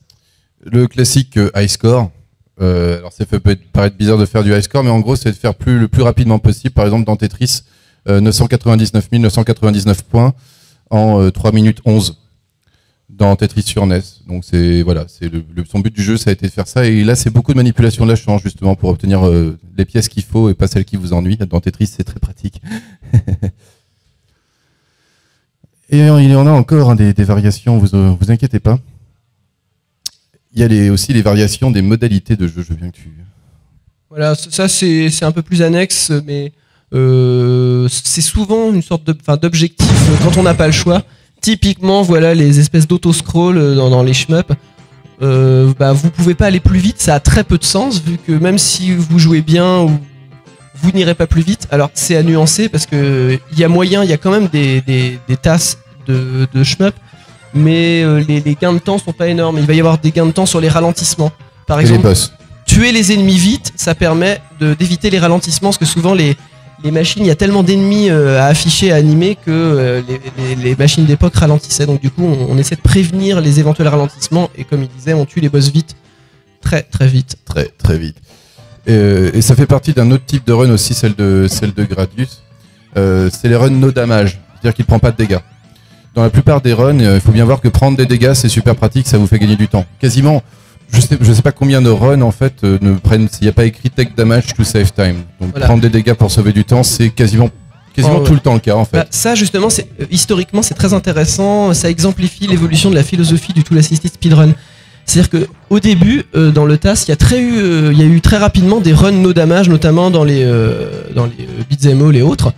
Le classique high score. Alors ça peut paraître bizarre de faire du high score, mais en gros, c'est de faire le plus rapidement possible. Par exemple, dans Tetris, 999 999 points en 3 minutes 11. Dans Tetris sur NES. Donc son but du jeu, ça a été de faire ça. Et là, c'est beaucoup de manipulation de la chance, justement, pour obtenir les pièces qu'il faut et pas celles qui vous ennuient. Dans Tetris, c'est très pratique. Et il y en a encore des variations, vous inquiétez pas. Il y a aussi les variations des modalités de jeu. Je veux bien que tu... Voilà, ça c'est un peu plus annexe, mais c'est souvent une sorte d'objectif quand on n'a pas le choix. Typiquement, voilà, les espèces d'auto-scroll dans les shmups. Vous pouvez pas aller plus vite, ça a très peu de sens, vu que même si vous jouez bien, vous n'irez pas plus vite. Alors, c'est à nuancer, parce que il y a quand même des tasses de shmup, mais les gains de temps sont pas énormes. Il va y avoir des gains de temps sur les ralentissements. Par exemple, tuer les ennemis vite, ça permet d'éviter les ralentissements, parce que souvent, les machines, il y a tellement d'ennemis à afficher, à animer que les machines d'époque ralentissaient. Donc du coup, on essaie de prévenir les éventuels ralentissements et comme il disait, on tue les boss vite. Très très vite. Très très vite. Et ça fait partie d'un autre type de run aussi, celle de Gradius. C'est les runs no damage, c'est-à-dire qu'il ne prend pas de dégâts. Dans la plupart des runs, il faut bien voir que prendre des dégâts, c'est super pratique, ça vous fait gagner du temps. Quasiment... Je sais pas combien de runs en fait ne prennent, s'il n'y a pas écrit take damage to save time. Donc voilà. Prendre des dégâts pour sauver du temps, c'est quasiment tout le temps le cas en fait. Ça justement, historiquement c'est très intéressant, ça exemplifie l'évolution de la philosophie du Tool Assisted Speedrun. C'est-à-dire que au début, dans le TAS, il y a eu très rapidement des runs no damage, notamment dans les beat'em all et autres.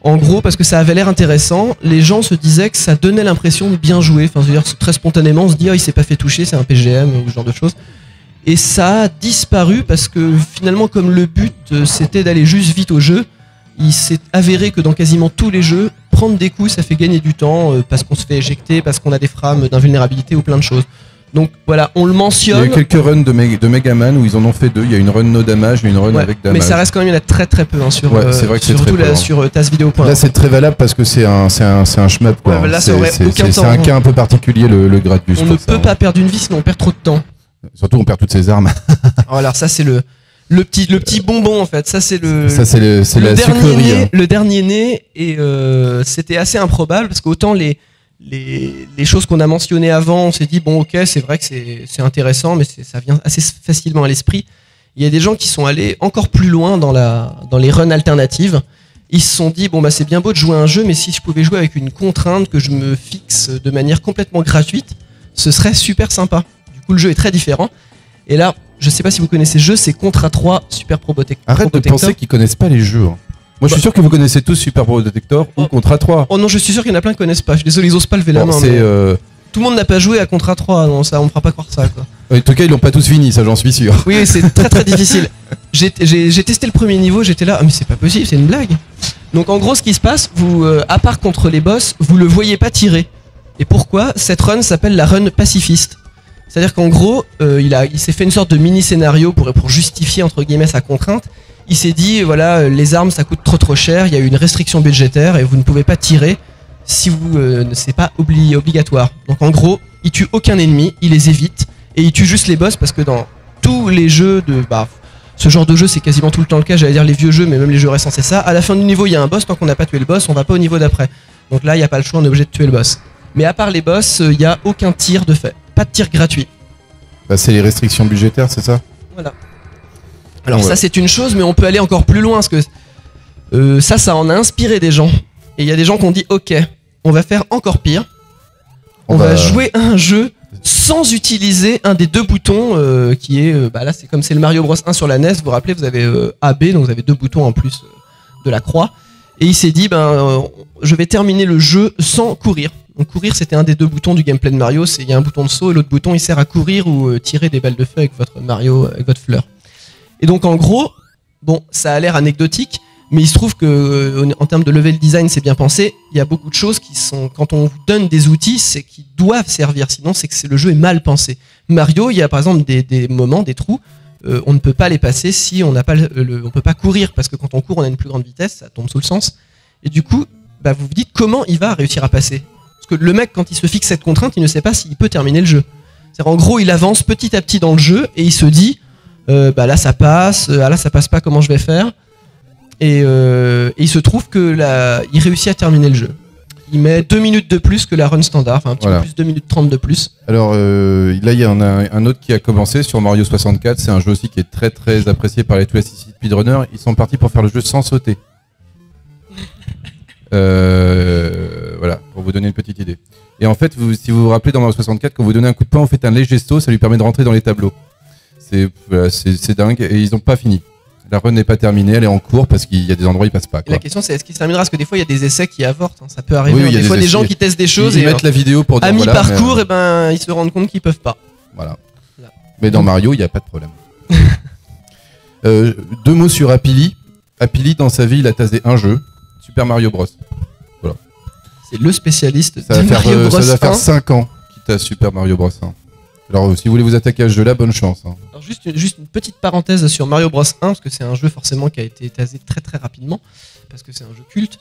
En gros, parce que ça avait l'air intéressant, les gens se disaient que ça donnait l'impression de bien jouer. Enfin, je veux dire, très spontanément, on se dit, oh, il s'est pas fait toucher, c'est un PGM ou ce genre de choses. Et ça a disparu parce que finalement, comme le but c'était d'aller juste vite au jeu, il s'est avéré que dans quasiment tous les jeux, prendre des coups, ça fait gagner du temps parce qu'on se fait éjecter, parce qu'on a des frames d'invulnérabilité ou plein de choses. Donc voilà, on le mentionne. Il y a eu quelques runs de Megaman où ils en ont fait 2. Il y a une run no damage et une run avec damage. Mais ça reste quand même, il y en a très très peu sur, c'est vrai que c'est surtout très peu, sur tasvideo.org. Là, c'est très valable parce que c'est un shmup. Quoi. Ouais, là, ça aurait aucun temps. C'est un cas un peu particulier, le Gradius. On ne peut pas perdre une vie sinon on perd trop de temps. Surtout, on perd toutes ses armes. Alors ça, c'est le petit bonbon en fait. Ça, c'est la sucrerie. Hein. Le dernier né et c'était assez improbable parce qu'autant les choses qu'on a mentionnées avant, on s'est dit bon ok, c'est vrai que c'est intéressant, mais ça vient assez facilement à l'esprit. Il y a des gens qui sont allés encore plus loin dans les runs alternatives. Ils se sont dit bon bah c'est bien beau de jouer à un jeu, mais si je pouvais jouer avec une contrainte que je me fixe de manière complètement gratuite, ce serait super sympa. Du coup le jeu est très différent. Et là, je sais pas si vous connaissez ce jeu, c'est Contra 3 Super Pro Protector. Arrête de penser qu'ils connaissent pas les jeux. Hein. Moi, je suis sûr que vous connaissez tous Super Pro Protector ou Contra 3. Oh non, je suis sûr qu'il y en a plein qui connaissent pas. Je suis désolé, ils osent pas lever la main. Mais tout le monde n'a pas joué à Contra 3, non, ça, on me fera pas croire ça, quoi. En tout cas, ils l'ont pas tous fini, ça, j'en suis sûr. Oui, c'est très très difficile. J'ai testé le premier niveau, j'étais là, mais c'est pas possible, c'est une blague. Donc en gros, ce qui se passe, vous, à part contre les boss, vous le voyez pas tirer. Et pourquoi? Cette run s'appelle la run pacifiste. C'est-à-dire qu'en gros, il s'est fait une sorte de mini-scénario pour justifier, entre guillemets, sa contrainte. Il s'est dit, voilà, les armes, ça coûte trop cher, il y a une restriction budgétaire et vous ne pouvez pas tirer si vous c'est pas obligatoire. Donc en gros, il tue aucun ennemi, il les évite, et il tue juste les boss, parce que dans tous les jeux ce genre de jeu, c'est quasiment tout le temps le cas, j'allais dire les vieux jeux, mais même les jeux récents, c'est ça. À la fin du niveau, il y a un boss, tant qu'on n'a pas tué le boss, on va pas au niveau d'après. Donc là, il n'y a pas le choix, on est obligé de tuer le boss. Mais à part les boss, il n'y a aucun tir de fait. Pas de tir gratuit. Bah, c'est les restrictions budgétaires, c'est ça? Voilà. Alors ça c'est une chose, mais on peut aller encore plus loin, parce que ça en a inspiré des gens. Et il y a des gens qui ont dit ok, on va faire encore pire. On va jouer à un jeu sans utiliser un des deux boutons qui est... là c'est comme c'est le Mario Bros 1 sur la NES, vous vous rappelez, vous avez AB, donc vous avez deux boutons en plus de la croix. Et il s'est dit, je vais terminer le jeu sans courir. Donc courir, c'était un des deux boutons du gameplay de Mario, il y a un bouton de saut et l'autre bouton il sert à courir ou tirer des balles de feu avec votre Mario, avec votre fleur. Et donc en gros, bon, ça a l'air anecdotique, mais il se trouve que en termes de level design, c'est bien pensé. Il y a beaucoup de choses qui sont, quand on vous donne des outils, c'est qu'ils doivent servir. Sinon, c'est que le jeu est mal pensé. Mario, il y a par exemple des moments, des trous, on ne peut pas les passer si on n'a pas on peut pas courir, parce que quand on court, on a une plus grande vitesse, ça tombe sous le sens. Et du coup, vous vous dites comment il va réussir à passer. Parce que le mec, quand il se fixe cette contrainte, il ne sait pas s'il peut terminer le jeu. C'est-à-dire, en gros, il avance petit à petit dans le jeu et il se dit. Là ça passe, là ça passe pas, comment je vais faire? Et il se trouve que il réussit à terminer le jeu. Il met 2 minutes de plus que la run standard, enfin un petit peu plus, 2 minutes 30 de plus. Alors là il y en a un autre qui a commencé sur Mario 64, c'est un jeu aussi qui est très très apprécié par les tous les speedrunners. Ils sont partis pour faire le jeu sans sauter. Voilà, pour vous donner une petite idée. Et en fait, si vous vous rappelez dans Mario 64, quand vous donnez un coup de poing, vous faites un léger saut, ça lui permet de rentrer dans les tableaux. C'est dingue, et ils n'ont pas fini. La run n'est pas terminée, elle est en cours parce qu'il y a des endroits où ils passent pas. Quoi. La question c'est est-ce qu'il se terminera? Parce que des fois il y a des essais qui avortent, hein. Ça peut arriver. Oui, des fois des gens qui testent des choses ils mettent la vidéo pour dire à mi-parcours, et ils se rendent compte qu'ils peuvent pas. Voilà. Mais dans Mario, il n'y a pas de problème. 2 mots sur Apili. Apili, dans sa vie, il a tasé un jeu, Super Mario Bros. Voilà. C'est le spécialiste de Mario Bros. Ça va faire 5 ans qu'il tase Super Mario Bros. 1. Alors, si vous voulez vous attaquer à ce jeu-là, bonne chance. Hein. Alors, juste une petite parenthèse sur Mario Bros 1, parce que c'est un jeu forcément qui a été tasé très très rapidement, parce que c'est un jeu culte.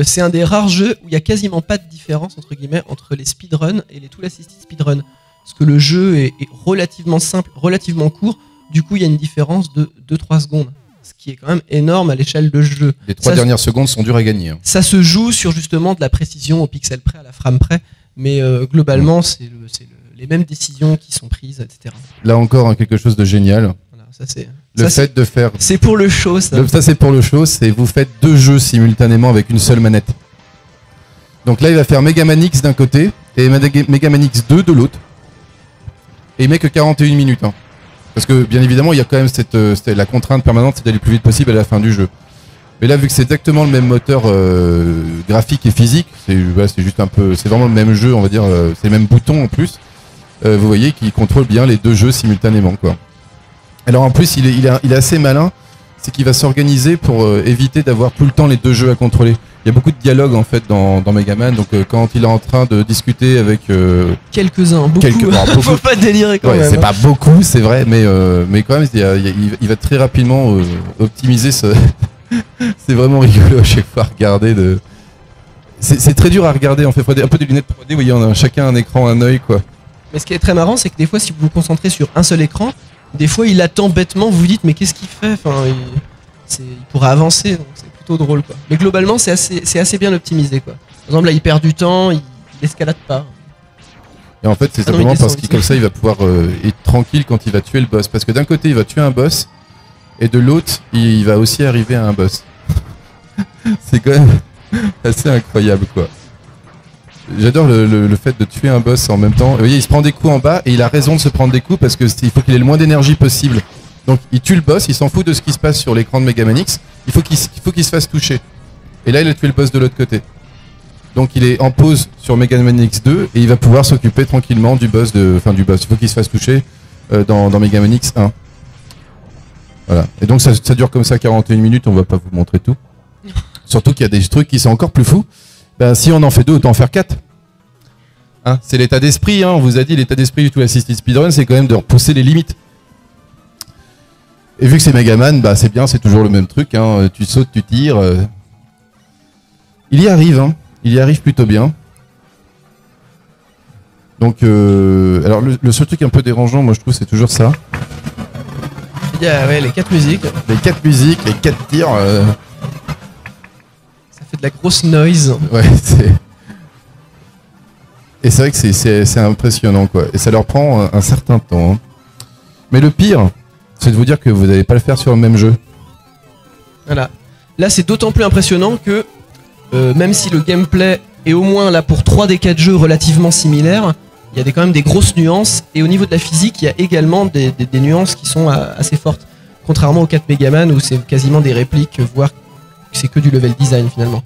C'est un des rares jeux où il n'y a quasiment pas de différence entre guillemets entre les speedruns et les tool assisted speedruns. Parce que le jeu est relativement simple, relativement court, du coup il y a une différence de 2-3 secondes. Ce qui est quand même énorme à l'échelle de jeu. Les 3 dernières secondes sont dures à gagner. Hein. Ça se joue sur justement de la précision au pixel près, à la frame près, mais globalement c'est les mêmes décisions qui sont prises, etc. Là encore, quelque chose de génial. Voilà, ça c'est de faire. C'est pour le show, ça. Ça c'est pour le show, c'est vous faites 2 jeux simultanément avec une seule manette. Donc là, il va faire Mega Man X d'un côté et Mega Man X 2 de l'autre. Et il met que 41 minutes. Hein. Parce que bien évidemment, il y a quand même la contrainte permanente, c'est d'aller le plus vite possible à la fin du jeu. Mais là, vu que c'est exactement le même moteur graphique et physique, c'est juste un peu, c'est vraiment le même jeu, on va dire, c'est le même bouton en plus. Vous voyez qu'il contrôle bien les deux jeux simultanément, quoi. Alors en plus, il est assez malin, c'est qu'il va s'organiser pour éviter d'avoir tout le temps les deux jeux à contrôler. Il y a beaucoup de dialogues en fait dans Megaman, donc quand il est en train de discuter avec quelques-uns, beaucoup. Faut pas délirer quand même. C'est pas beaucoup, c'est vrai, mais quand même, il va très rapidement optimiser ce. C'est vraiment rigolo à chaque fois à regarder. C'est très dur à regarder. On fait un peu des lunettes 3D. Vous voyez, on a chacun un écran, un œil, quoi. Mais ce qui est très marrant, c'est que des fois, si vous vous concentrez sur un seul écran, des fois, il attend bêtement. Vous vous dites, mais qu'est-ce qu'il fait? Enfin, il pourrait avancer. Donc c'est plutôt drôle, quoi. Mais globalement, c'est assez bien optimisé, quoi. Par exemple, là, il perd du temps, il escalade pas. Et en fait, c'est simplement parce qu'il comme ça, il va pouvoir être tranquille quand il va tuer le boss. Parce que d'un côté, il va tuer un boss. Et de l'autre, il va aussi arriver à un boss. C'est quand même assez incroyable, quoi. J'adore le fait de tuer un boss en même temps. Vous voyez, il se prend des coups en bas et il a raison de se prendre des coups parce qu'il faut qu'il ait le moins d'énergie possible. Donc il tue le boss, il s'en fout de ce qui se passe sur l'écran de Megaman X. Il faut qu'il se fasse toucher. Et là, il a tué le boss de l'autre côté. Donc il est en pause sur Megaman X2 et il va pouvoir s'occuper tranquillement du boss. Il faut qu'il se fasse toucher dans Megaman X1. Voilà. Et donc ça dure comme ça 41 minutes, on va pas vous montrer tout. Surtout qu'il y a des trucs qui sont encore plus fous. Ben, si on en fait 2, autant en faire 4. Hein, c'est l'état d'esprit, hein, on vous a dit, l'état d'esprit du Tool Assisted Speedrun, c'est quand même de repousser les limites. Et vu que c'est Megaman, bah c'est bien, c'est toujours le même truc, hein, tu sautes, tu tires. Il y arrive plutôt bien. Donc, alors le seul truc un peu dérangeant, moi je trouve, c'est toujours ça. Il y a les 4 musiques. Les 4 musiques, les 4 tirs. Ça fait de la grosse noise. Ouais, et c'est vrai que c'est impressionnant, quoi. Et ça leur prend un certain temps. Hein. Mais le pire, c'est de vous dire que vous n'allez pas le faire sur le même jeu. Voilà. Là, c'est d'autant plus impressionnant que même si le gameplay est au moins là pour 3 des 4 jeux relativement similaires, il y a quand même des grosses nuances, et au niveau de la physique, il y a également des nuances qui sont assez fortes. Contrairement aux 4 Megaman où c'est quasiment des répliques, voire c'est que du level design finalement.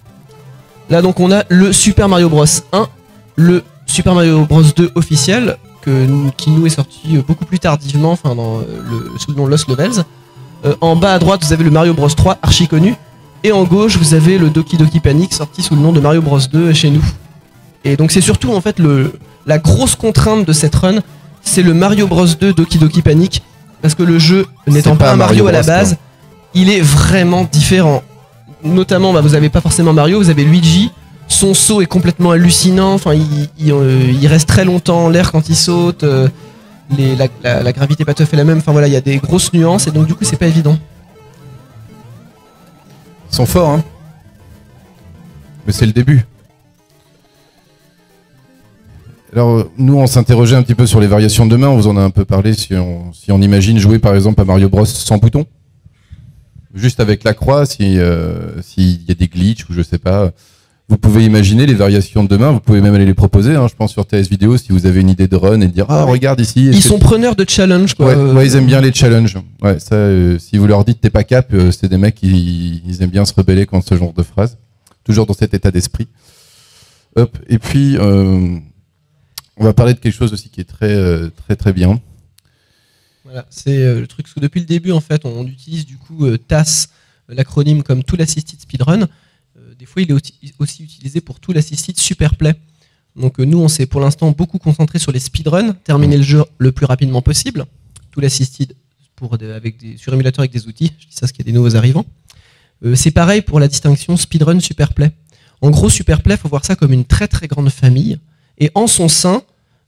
Là donc on a le Super Mario Bros 1, le Super Mario Bros 2 officiel, qui nous est sorti beaucoup plus tardivement, enfin sous le nom Lost Levels. En bas à droite vous avez le Mario Bros 3, archi connu, et en gauche vous avez le Doki Doki Panic, sorti sous le nom de Mario Bros 2 chez nous. Et donc c'est surtout en fait la grosse contrainte de cette run, c'est le Mario Bros 2 Doki Doki Panic, parce que le jeu n'étant pas un Mario à la base, il est vraiment différent. Notamment, vous avez pas forcément Mario, vous avez Luigi, son saut est complètement hallucinant, enfin il reste très longtemps en l'air quand il saute, la gravité pas tout à fait la même, enfin voilà, il y a des grosses nuances et donc du coup c'est pas évident. Ils sont forts, hein. Mais c'est le début. Alors, nous, on s'interrogeait un petit peu sur les variations de main, on vous en a un peu parlé, si on imagine jouer par exemple à Mario Bros sans bouton, juste avec la croix, s'il y a des glitches ou je sais pas, vous pouvez imaginer les variations de main, vous pouvez même aller les proposer, hein, je pense sur TS Vidéo, si vous avez une idée de run et de dire « Ah, regarde ici ». Ils sont preneurs de challenge, quoi. Ouais, ils aiment bien les challenges. Ouais, ça, si vous leur dites « T'es pas cap », c'est des mecs qui ils aiment bien se rebeller contre ce genre de phrase. Toujours dans cet état d'esprit. Hop, et puis... on va parler de quelque chose aussi qui est très bien. Voilà, c'est le truc parce que depuis le début en fait on utilise du coup TAS, l'acronyme comme Tool Assisted Speedrun. Des fois il est aussi utilisé pour Tool Assisted Superplay. Donc nous on s'est pour l'instant beaucoup concentré sur les speedruns, terminer le jeu le plus rapidement possible. Tool Assisted sur émulateur avec des outils, je dis ça parce qu'il y a des nouveaux arrivants. C'est pareil pour la distinction speedrun Superplay. En gros Superplay, faut voir ça comme une très très grande famille. Et en son sein,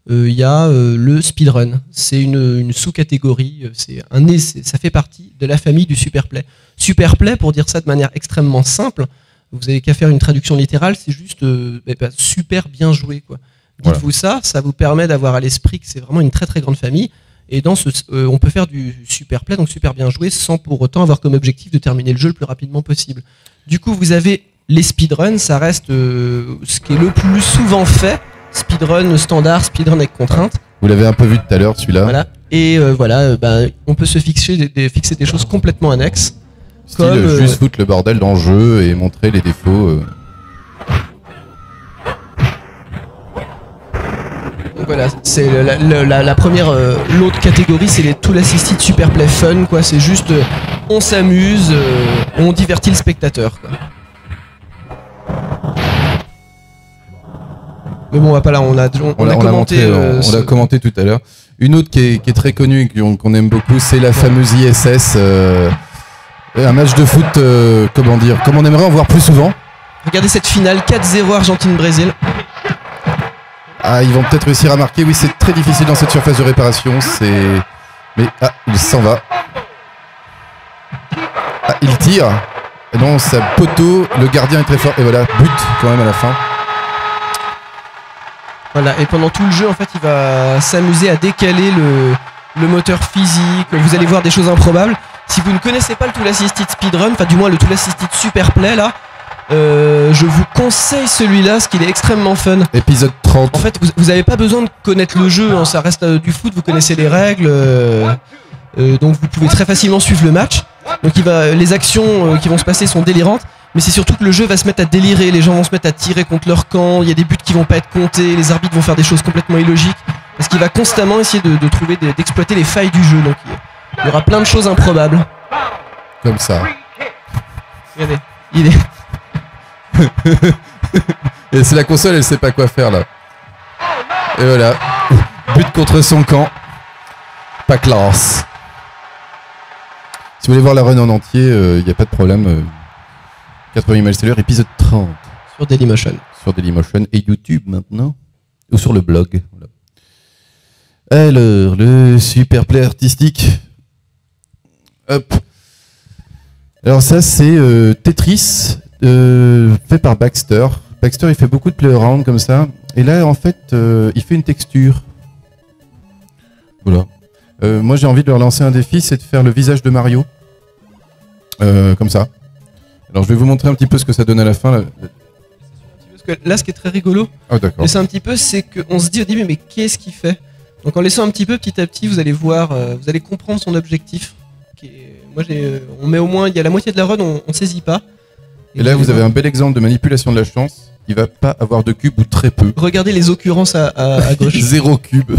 il y a le speedrun. C'est une sous-catégorie, ça fait partie de la famille du Superplay. Superplay, pour dire ça de manière extrêmement simple, vous n'avez qu'à faire une traduction littérale, c'est juste super bien joué, quoi. Dites-vous ça vous permet d'avoir à l'esprit que c'est vraiment une très très grande famille. Et on peut faire du Superplay, donc super bien joué, sans pour autant avoir comme objectif de terminer le jeu le plus rapidement possible. Du coup, vous avez les speedruns, ça reste ce qui est le plus souvent fait. Speedrun standard, speedrun avec contrainte. Vous l'avez un peu vu tout à l'heure, celui-là. Voilà. Et on peut se fixer des choses complètement annexes. Style, juste foutre le bordel dans le jeu et montrer les défauts. Donc voilà, c'est la première, l'autre catégorie, c'est les Tool Assisted Super Play Fun, quoi. C'est juste, on s'amuse, on divertit le spectateur, quoi. Mais bon, on va pas là, on a commenté. On l'a commenté tout à l'heure. Une autre qui est très connue, qu'on aime beaucoup, c'est la fameuse ISS. Un match de foot, comment dire, comme on aimerait en voir plus souvent. Regardez cette finale, 4-0 Argentine-Brésil. Ah, ils vont peut-être réussir à marquer. Oui, c'est très difficile dans cette surface de réparation. Mais il s'en va. Ah, il tire. Et non, ça poteau. Le gardien est très fort. Et voilà, but quand même à la fin. Voilà, et pendant tout le jeu, en fait, il va s'amuser à décaler le moteur physique. Vous allez voir des choses improbables. Si vous ne connaissez pas le Tool Assisted Speedrun, enfin du moins le Tool Assisted Super Play là, je vous conseille celui-là, parce qu'il est extrêmement fun. Épisode 30. En fait, vous n'avez pas besoin de connaître le jeu, hein, ça reste du foot, vous connaissez les règles, donc vous pouvez très facilement suivre le match. Donc les actions qui vont se passer sont délirantes, mais c'est surtout que le jeu va se mettre à délirer, les gens vont se mettre à tirer contre leur camp, il y a des buts qui vont pas être comptés, les arbitres vont faire des choses complètement illogiques, parce qu'il va constamment essayer de trouver, d'exploiter les failles du jeu. Donc il y aura plein de choses improbables. Comme ça. Regardez, il est... Et c'est la console, elle sait pas quoi faire là. Et voilà. But contre son camp. Pas classe. Si vous voulez voir la run en entier, il n'y a pas de problème. 80 miles à l'heure, épisode 30. Sur Dailymotion. Sur Dailymotion et YouTube maintenant. Ou sur le blog. Voilà. Alors, le super play artistique. Hop. Alors ça c'est Tetris. Fait par Baxter. Baxter il fait beaucoup de play around comme ça. Et là en fait il fait une texture. Voilà. Moi j'ai envie de leur lancer un défi, c'est de faire le visage de Mario. Comme ça. Alors je vais vous montrer un petit peu ce que ça donne à la fin. Là. Parce que là ce qui est très rigolo, c'est un petit peu, c'est qu'on se dit au début mais qu'est-ce qu'il fait? Donc en laissant un petit peu, petit à petit vous allez voir, vous allez comprendre son objectif. Moi on met au moins, il y a la moitié de la run, on saisit pas. Et là, vous avez un bel exemple de manipulation de la chance. Il va pas avoir de cube ou très peu. Regardez les occurrences à gauche. 0 cube.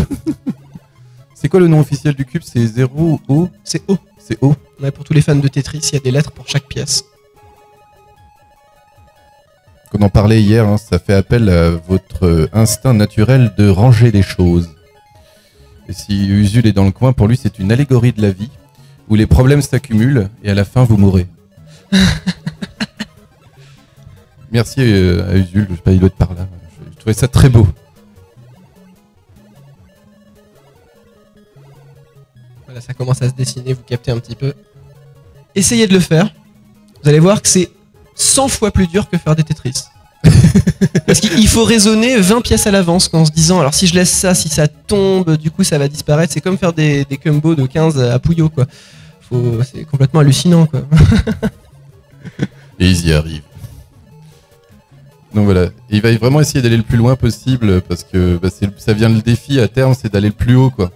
C'est quoi le nom officiel du cube? C'est 0 O? C'est O. C'est O. Ouais, pour tous les fans de Tetris, il y a des lettres pour chaque pièce. On en parlait hier, hein, ça fait appel à votre instinct naturel de ranger les choses. Et si Usul est dans le coin, pour lui, c'est une allégorie de la vie où les problèmes s'accumulent et à la fin, vous mourrez. Merci à Usul, je sais pas, il doit être par là. Je trouvais ça très beau. Voilà, ça commence à se dessiner, vous captez un petit peu. Essayez de le faire. Vous allez voir que c'est 100 fois plus dur que faire des Tetris. Parce qu'il faut raisonner 20 pièces à l'avance en se disant, alors si je laisse ça, si ça tombe, du coup ça va disparaître. C'est comme faire des combos de 15 à Puyo, quoi. C'est complètement hallucinant, quoi. Et ils y arrivent. Donc voilà, il va vraiment essayer d'aller le plus loin possible parce que ça vient le défi à terme, c'est d'aller le plus haut, quoi.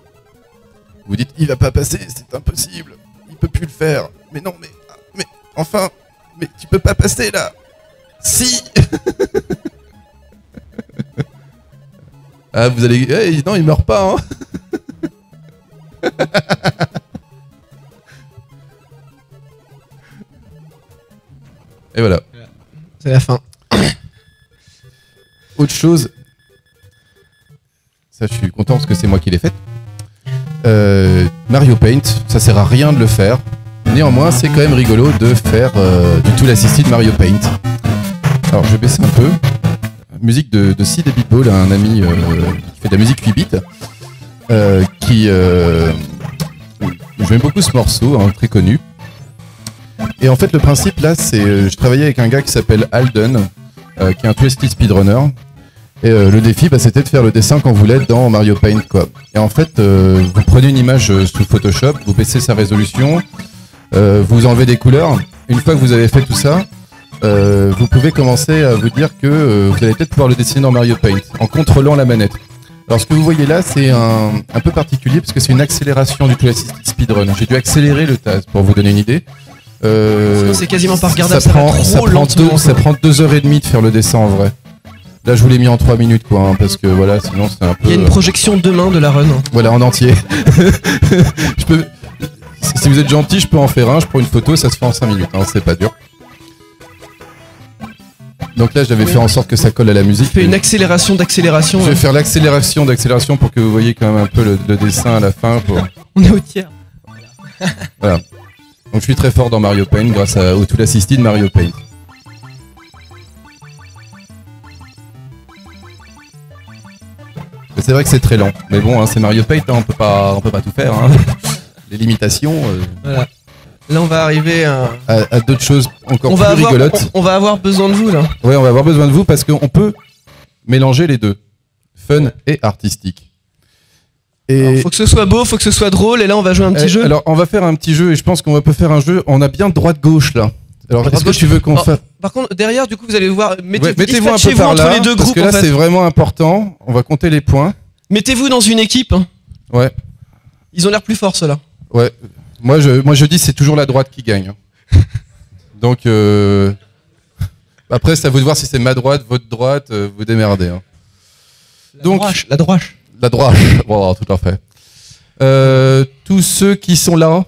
Vous dites, il va pas passer, c'est impossible, il peut plus le faire. Mais non, mais enfin, mais tu peux pas passer là. Si. Ah, vous allez, hey, non, il meurt pas, hein. Et voilà. C'est la fin. Autre chose, ça je suis content parce que c'est moi qui l'ai fait. Mario Paint, ça sert à rien de le faire. Néanmoins, c'est quand même rigolo de faire du Tool Assisted Mario Paint. Alors je vais baisser un peu. Musique de Sid Beatball, un ami qui fait de la musique 8 bits. J'aime beaucoup ce morceau, hein, très connu. Et en fait, le principe là, c'est je travaillais avec un gars qui s'appelle Alden, qui est un Twisted Speedrunner. Et le défi, c'était de faire le dessin qu'on voulait dans Mario Paint, quoi. Et en fait, vous prenez une image sous Photoshop, vous baissez sa résolution, vous enlevez des couleurs. Une fois que vous avez fait tout ça, vous pouvez commencer à vous dire que vous allez peut-être pouvoir le dessiner dans Mario Paint, en contrôlant la manette. Alors ce que vous voyez là, c'est un peu particulier, parce que c'est une accélération du Tool Assisted Speedrun. J'ai dû accélérer le task pour vous donner une idée. C'est quasiment pas regardable, ça prend, ça prend 2h30 de faire le dessin en vrai. Là je vous l'ai mis en 3 minutes quoi, hein, parce que voilà, sinon c'est un peu... Il y a une projection demain de la run. Voilà, en entier. Si vous êtes gentil, je peux en faire un, je prends une photo, ça se fait en 5 minutes, hein, c'est pas dur. Donc là, j'avais fait en sorte que ça colle à la musique. Tu fais une accélération d'accélération. Je vais faire l'accélération d'accélération pour que vous voyez quand même un peu le dessin à la fin. On est au tiers. Voilà. Donc je suis très fort dans Mario Paint grâce au Tool Assisted Mario Paint. C'est vrai que c'est très lent, mais bon, hein, c'est Mario Paint, hein, on peut pas tout faire. Hein. Les limitations. Voilà. Là, on va arriver à d'autres choses encore plus rigolotes. On va avoir besoin de vous là. Ouais, on va avoir besoin de vous parce qu'on peut mélanger les deux, fun et artistique. Et faut que ce soit beau, faut que ce soit drôle, et là on va jouer un petit jeu. Alors on va faire un petit jeu et je pense qu'on peut faire un jeu. On a bien droite-gauche là. Alors est-ce que tu veux qu'on fasse... Par contre, derrière, du coup, vous allez voir. Mettez-vous un peu par là, entre les deux parce groupes, que là en fait. c'est vraiment important. On va compter les points. Mettez-vous dans une équipe. Hein. Ouais. Ils ont l'air plus forts ceux-là. Ouais. Moi je dis c'est toujours la droite qui gagne. Donc après c'est à vous de voir si c'est ma droite, votre droite, vous démerdez. Hein. La droite. La droite, bon, tout à fait. Tous ceux qui sont là,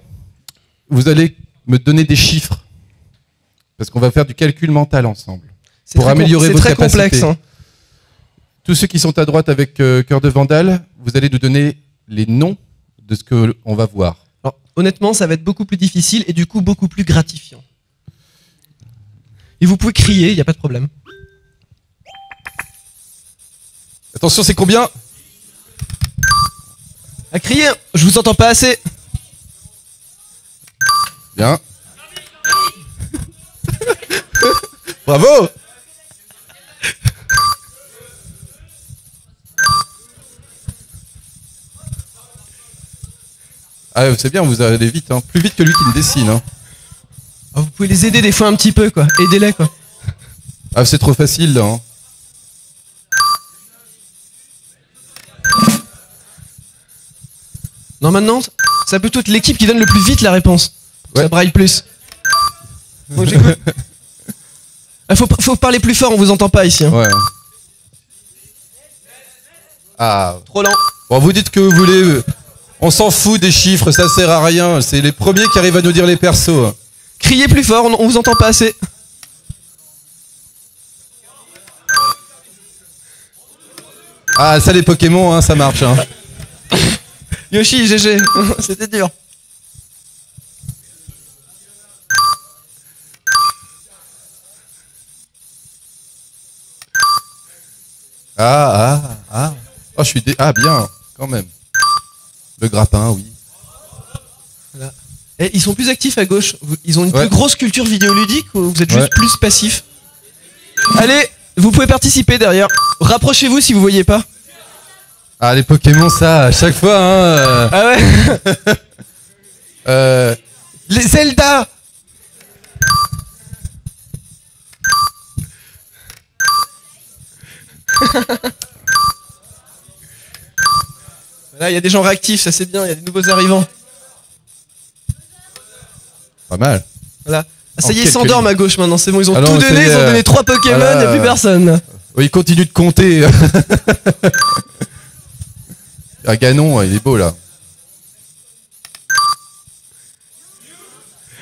vous allez me donner des chiffres. Parce qu'on va faire du calcul mental ensemble. Pour améliorer vos capacités. C'est très complexe. Hein. Tous ceux qui sont à droite avec Cœur de Vandale, vous allez nous donner les noms de ce qu'on va voir. Alors, honnêtement, ça va être beaucoup plus difficile et du coup beaucoup plus gratifiant. Et vous pouvez crier, il n'y a pas de problème. Attention, c'est combien ? À crier, je vous entends pas assez. Bien. Bravo. Ah, c'est bien, vous allez vite, hein. Plus vite que lui qui me dessine. Hein. Ah, vous pouvez les aider des fois un petit peu, quoi. Aidez-les, quoi. Ah, c'est trop facile, là. Hein. Non, maintenant, ça peut être l'équipe qui donne le plus vite la réponse. Ouais. Ça braille plus. Bon, j'écoute. Faut parler plus fort, on vous entend pas ici. Hein. Ouais. Ah. Trop lent. Bon, vous dites que vous voulez. On s'en fout des chiffres, ça sert à rien. C'est les premiers qui arrivent à nous dire les persos. Criez plus fort, on vous entend pas assez. Ah, ça les Pokémon, hein, ça marche. Hein. Yoshi, GG, c'était dur. Ah. Oh, je suis Ah, bien, quand même. Le grappin, oui. Voilà. Et ils sont plus actifs à gauche. Ils ont une plus grosse culture vidéoludique ou vous êtes juste plus passif? Allez, vous pouvez participer derrière. Rapprochez-vous si vous voyez pas. Ah, les Pokémon, ça, à chaque fois, hein. Ah ouais. Les Zelda. Là, il y a des gens réactifs, ça c'est bien, il y a des nouveaux arrivants. Pas mal. Voilà. Ah, ça y est, ils s'endorment à gauche maintenant, c'est bon, ils ont tout donné, ils ont donné 3 Pokémon, il n'y a plus personne. Oui, il continue de compter. Ah, Ganon, il est beau là.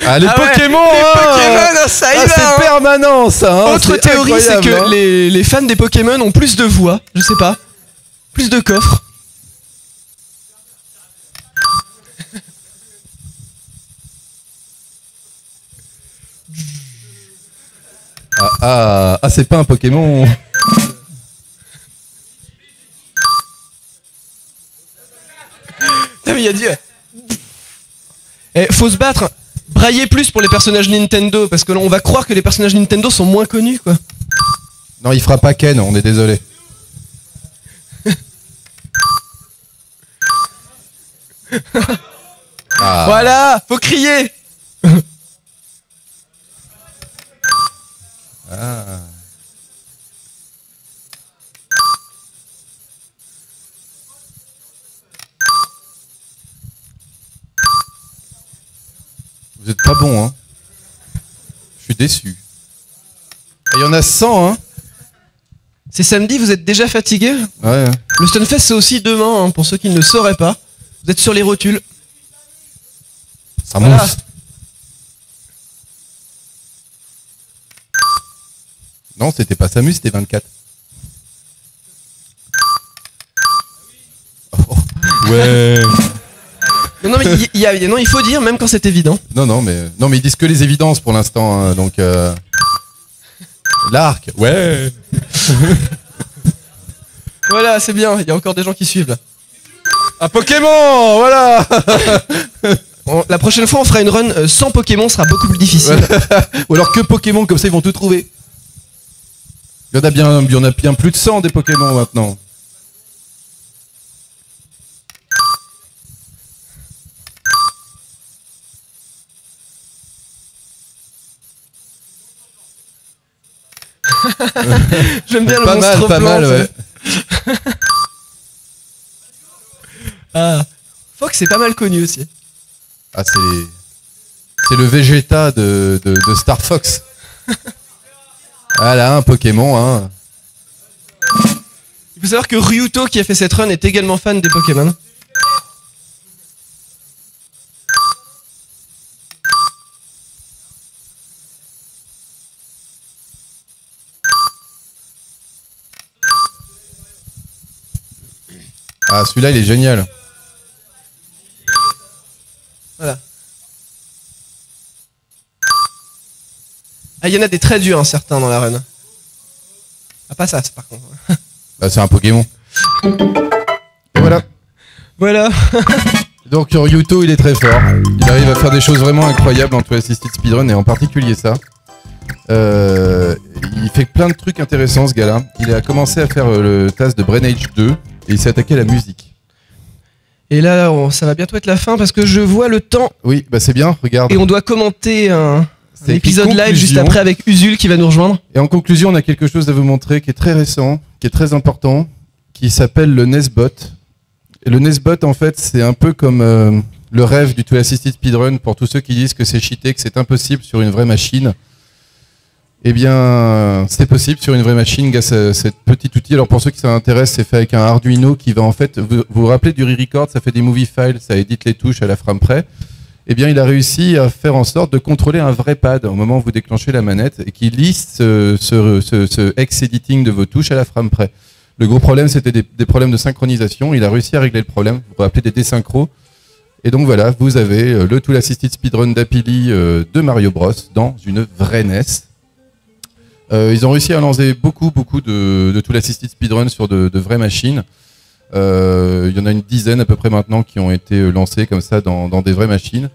Ah, les Pokémon, les Pokémon, ça y va. C'est permanent, ça. Hein, autre théorie, c'est que les fans des Pokémon ont plus de voix, je sais pas, plus de coffres. Ah, c'est pas un Pokémon. Putain, mais il a dit. Faut se battre. Brailler plus pour les personnages Nintendo, parce que là, on va croire que les personnages Nintendo sont moins connus, quoi. Non, il fera pas Ken, on est désolé. Ah. Voilà, faut crier. Ah. Vous êtes pas bon, hein. déçu. Il y en a 100, hein. C'est samedi, vous êtes déjà fatigué? Ouais. Le Stunfest, c'est aussi demain, hein, pour ceux qui ne le sauraient pas. Vous êtes sur les rotules. Ça Voilà. mousse. Non, c'était pas Samus, c'était 24. Oh, ouais. Non, mais il faut dire, même quand c'est évident. Non, mais ils disent que les évidences pour l'instant, hein, donc. L'arc. Ouais. Voilà, c'est bien, il y a encore des gens qui suivent là. Un Pokémon, voilà. La prochaine fois, on fera une run sans Pokémon, ce sera beaucoup plus difficile. Voilà. Ou alors que Pokémon, comme ça ils vont tout trouver. Il y en a bien plus de 100 des Pokémon maintenant. J'aime bien le pas monstre mal, pas blanc, mal, ouais. Ah, Fox c'est pas mal connu aussi. Ah, c'est le Vegeta de Star Fox. Voilà, un Pokémon, hein. Il faut savoir que Ryuto, qui a fait cette run, est également fan des Pokémon. Ah, celui-là, il est génial. Voilà. Ah, il y en a des très durs, hein, certains dans la run. Ah, pas ça, par contre. Bah, c'est un Pokémon. Et voilà. Voilà. Donc Ryuto, il est très fort. Il arrive à faire des choses vraiment incroyables en Tool Assisted Speedrun, et en particulier ça. Il fait plein de trucs intéressants, ce gars-là. Il a commencé à faire le task de Brain Age 2, et il s'est attaqué à la musique. Et là, ça va bientôt être la fin parce que je vois le temps. Oui, bah c'est bien, regarde. Et on doit commenter un C'est épisode écrit live juste conclusion. après avec Usul qui va nous rejoindre. Et en conclusion, on a quelque chose à vous montrer qui est très récent, qui est très important, qui s'appelle le Nesbot. Et le Nesbot, en fait, c'est un peu comme le rêve du Tool Assisted Speedrun pour tous ceux qui disent que c'est cheaté, que c'est impossible sur une vraie machine. Eh bien, c'est possible sur une vraie machine grâce à cet petit outil. Alors pour ceux qui s'intéressent, c'est fait avec un Arduino qui va en fait... Vous vous rappelez du re-record, ça fait des movie files, ça édite les touches à la frame près. Eh bien, il a réussi à faire en sorte de contrôler un vrai pad au moment où vous déclenchez la manette et qui liste ce X-editing de vos touches à la frame près. Le gros problème, c'était des problèmes de synchronisation. Il a réussi à régler le problème. Vous pouvez appeler des désynchros. Et donc voilà, vous avez le Tool Assisted Speedrun d'Apili de Mario Bros dans une vraie NES. Ils ont réussi à lancer beaucoup de Tool Assisted Speedrun sur de vraies machines. Il y en a une dizaine à peu près maintenant qui ont été lancés comme ça dans des vraies machines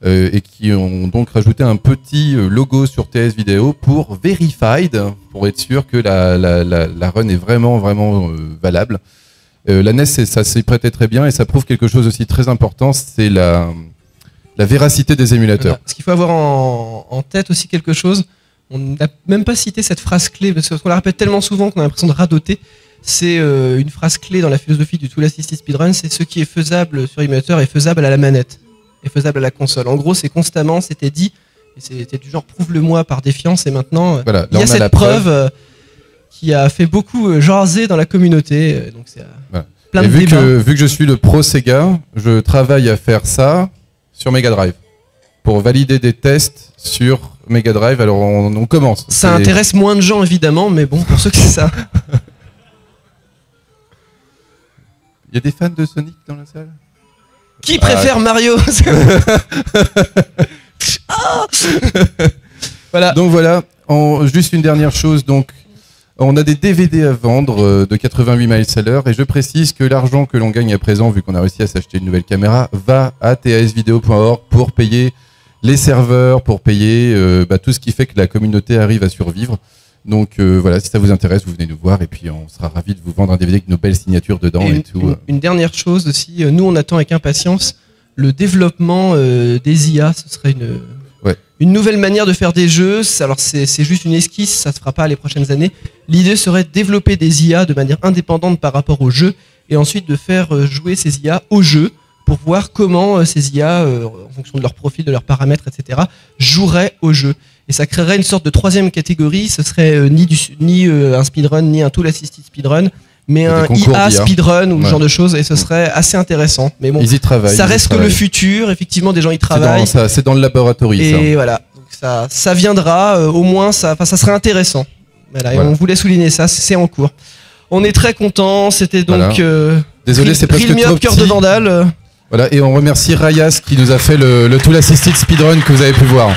et qui ont donc rajouté un petit logo sur TS Vidéo pour Verified, pour être sûr que la run est vraiment valable. La NES, ça s'y prêtait très bien et ça prouve quelque chose aussi très important, c'est la véracité des émulateurs. Voilà. Ce qu'il faut avoir en tête aussi quelque chose, on n'a même pas cité cette phrase clé, parce qu'on la répète tellement souvent qu'on a l'impression de radoter. C'est une phrase clé dans la philosophie du Tool Assisted Speedrun, c'est ce qui est faisable sur émulateur est faisable à la manette, est faisable à la console. En gros, c'est constamment, c'était dit, et c'était du genre prouve-le-moi par défiance, et maintenant, voilà, il y a cette preuve qui a fait beaucoup jaser dans la communauté, donc c'est voilà. plein et de vu débats. que je suis le pro Sega, je travaille à faire ça sur Mega Drive pour valider des tests sur Mega Drive. Alors on commence. Ça intéresse moins de gens évidemment, mais bon, pour ceux que c'est ça. Il y a des fans de Sonic dans la salle? Qui préfère Mario? Voilà. Donc voilà, juste une dernière chose. Donc, on a des DVD à vendre de 88 miles à l'heure et je précise que l'argent que l'on gagne à présent, vu qu'on a réussi à s'acheter une nouvelle caméra, va à tasvideo.org pour payer les serveurs, pour payer tout ce qui fait que la communauté arrive à survivre. Donc voilà, si ça vous intéresse, vous venez nous voir et puis on sera ravis de vous vendre un DVD avec nos belles signatures dedans et tout. Une dernière chose aussi, nous on attend avec impatience le développement des IA. Ce serait une nouvelle manière de faire des jeux. Alors c'est juste une esquisse, ça se fera pas les prochaines années. L'idée serait de développer des IA de manière indépendante par rapport aux jeux et ensuite de faire jouer ces IA aux jeux pour voir comment ces IA, en fonction de leur profil, de leurs paramètres, etc., joueraient au jeu. Et ça créerait une sorte de troisième catégorie. Ce serait ni un speedrun, ni un tool assisted speedrun, mais un IA speedrun ou ce genre de choses. Et ce serait assez intéressant. Mais bon, ils y travaillent, ça reste que le futur. Effectivement, des gens y travaillent. C'est dans le laboratoire. Et voilà. Donc ça viendra. Au moins, ça serait intéressant. Voilà. Et on voulait souligner ça. C'est en cours. On est très contents. C'était donc. Désolé, c'est presque trop cœur de Vandale. Voilà. Et on remercie Rayas qui nous a fait le tool assisted speedrun que vous avez pu voir.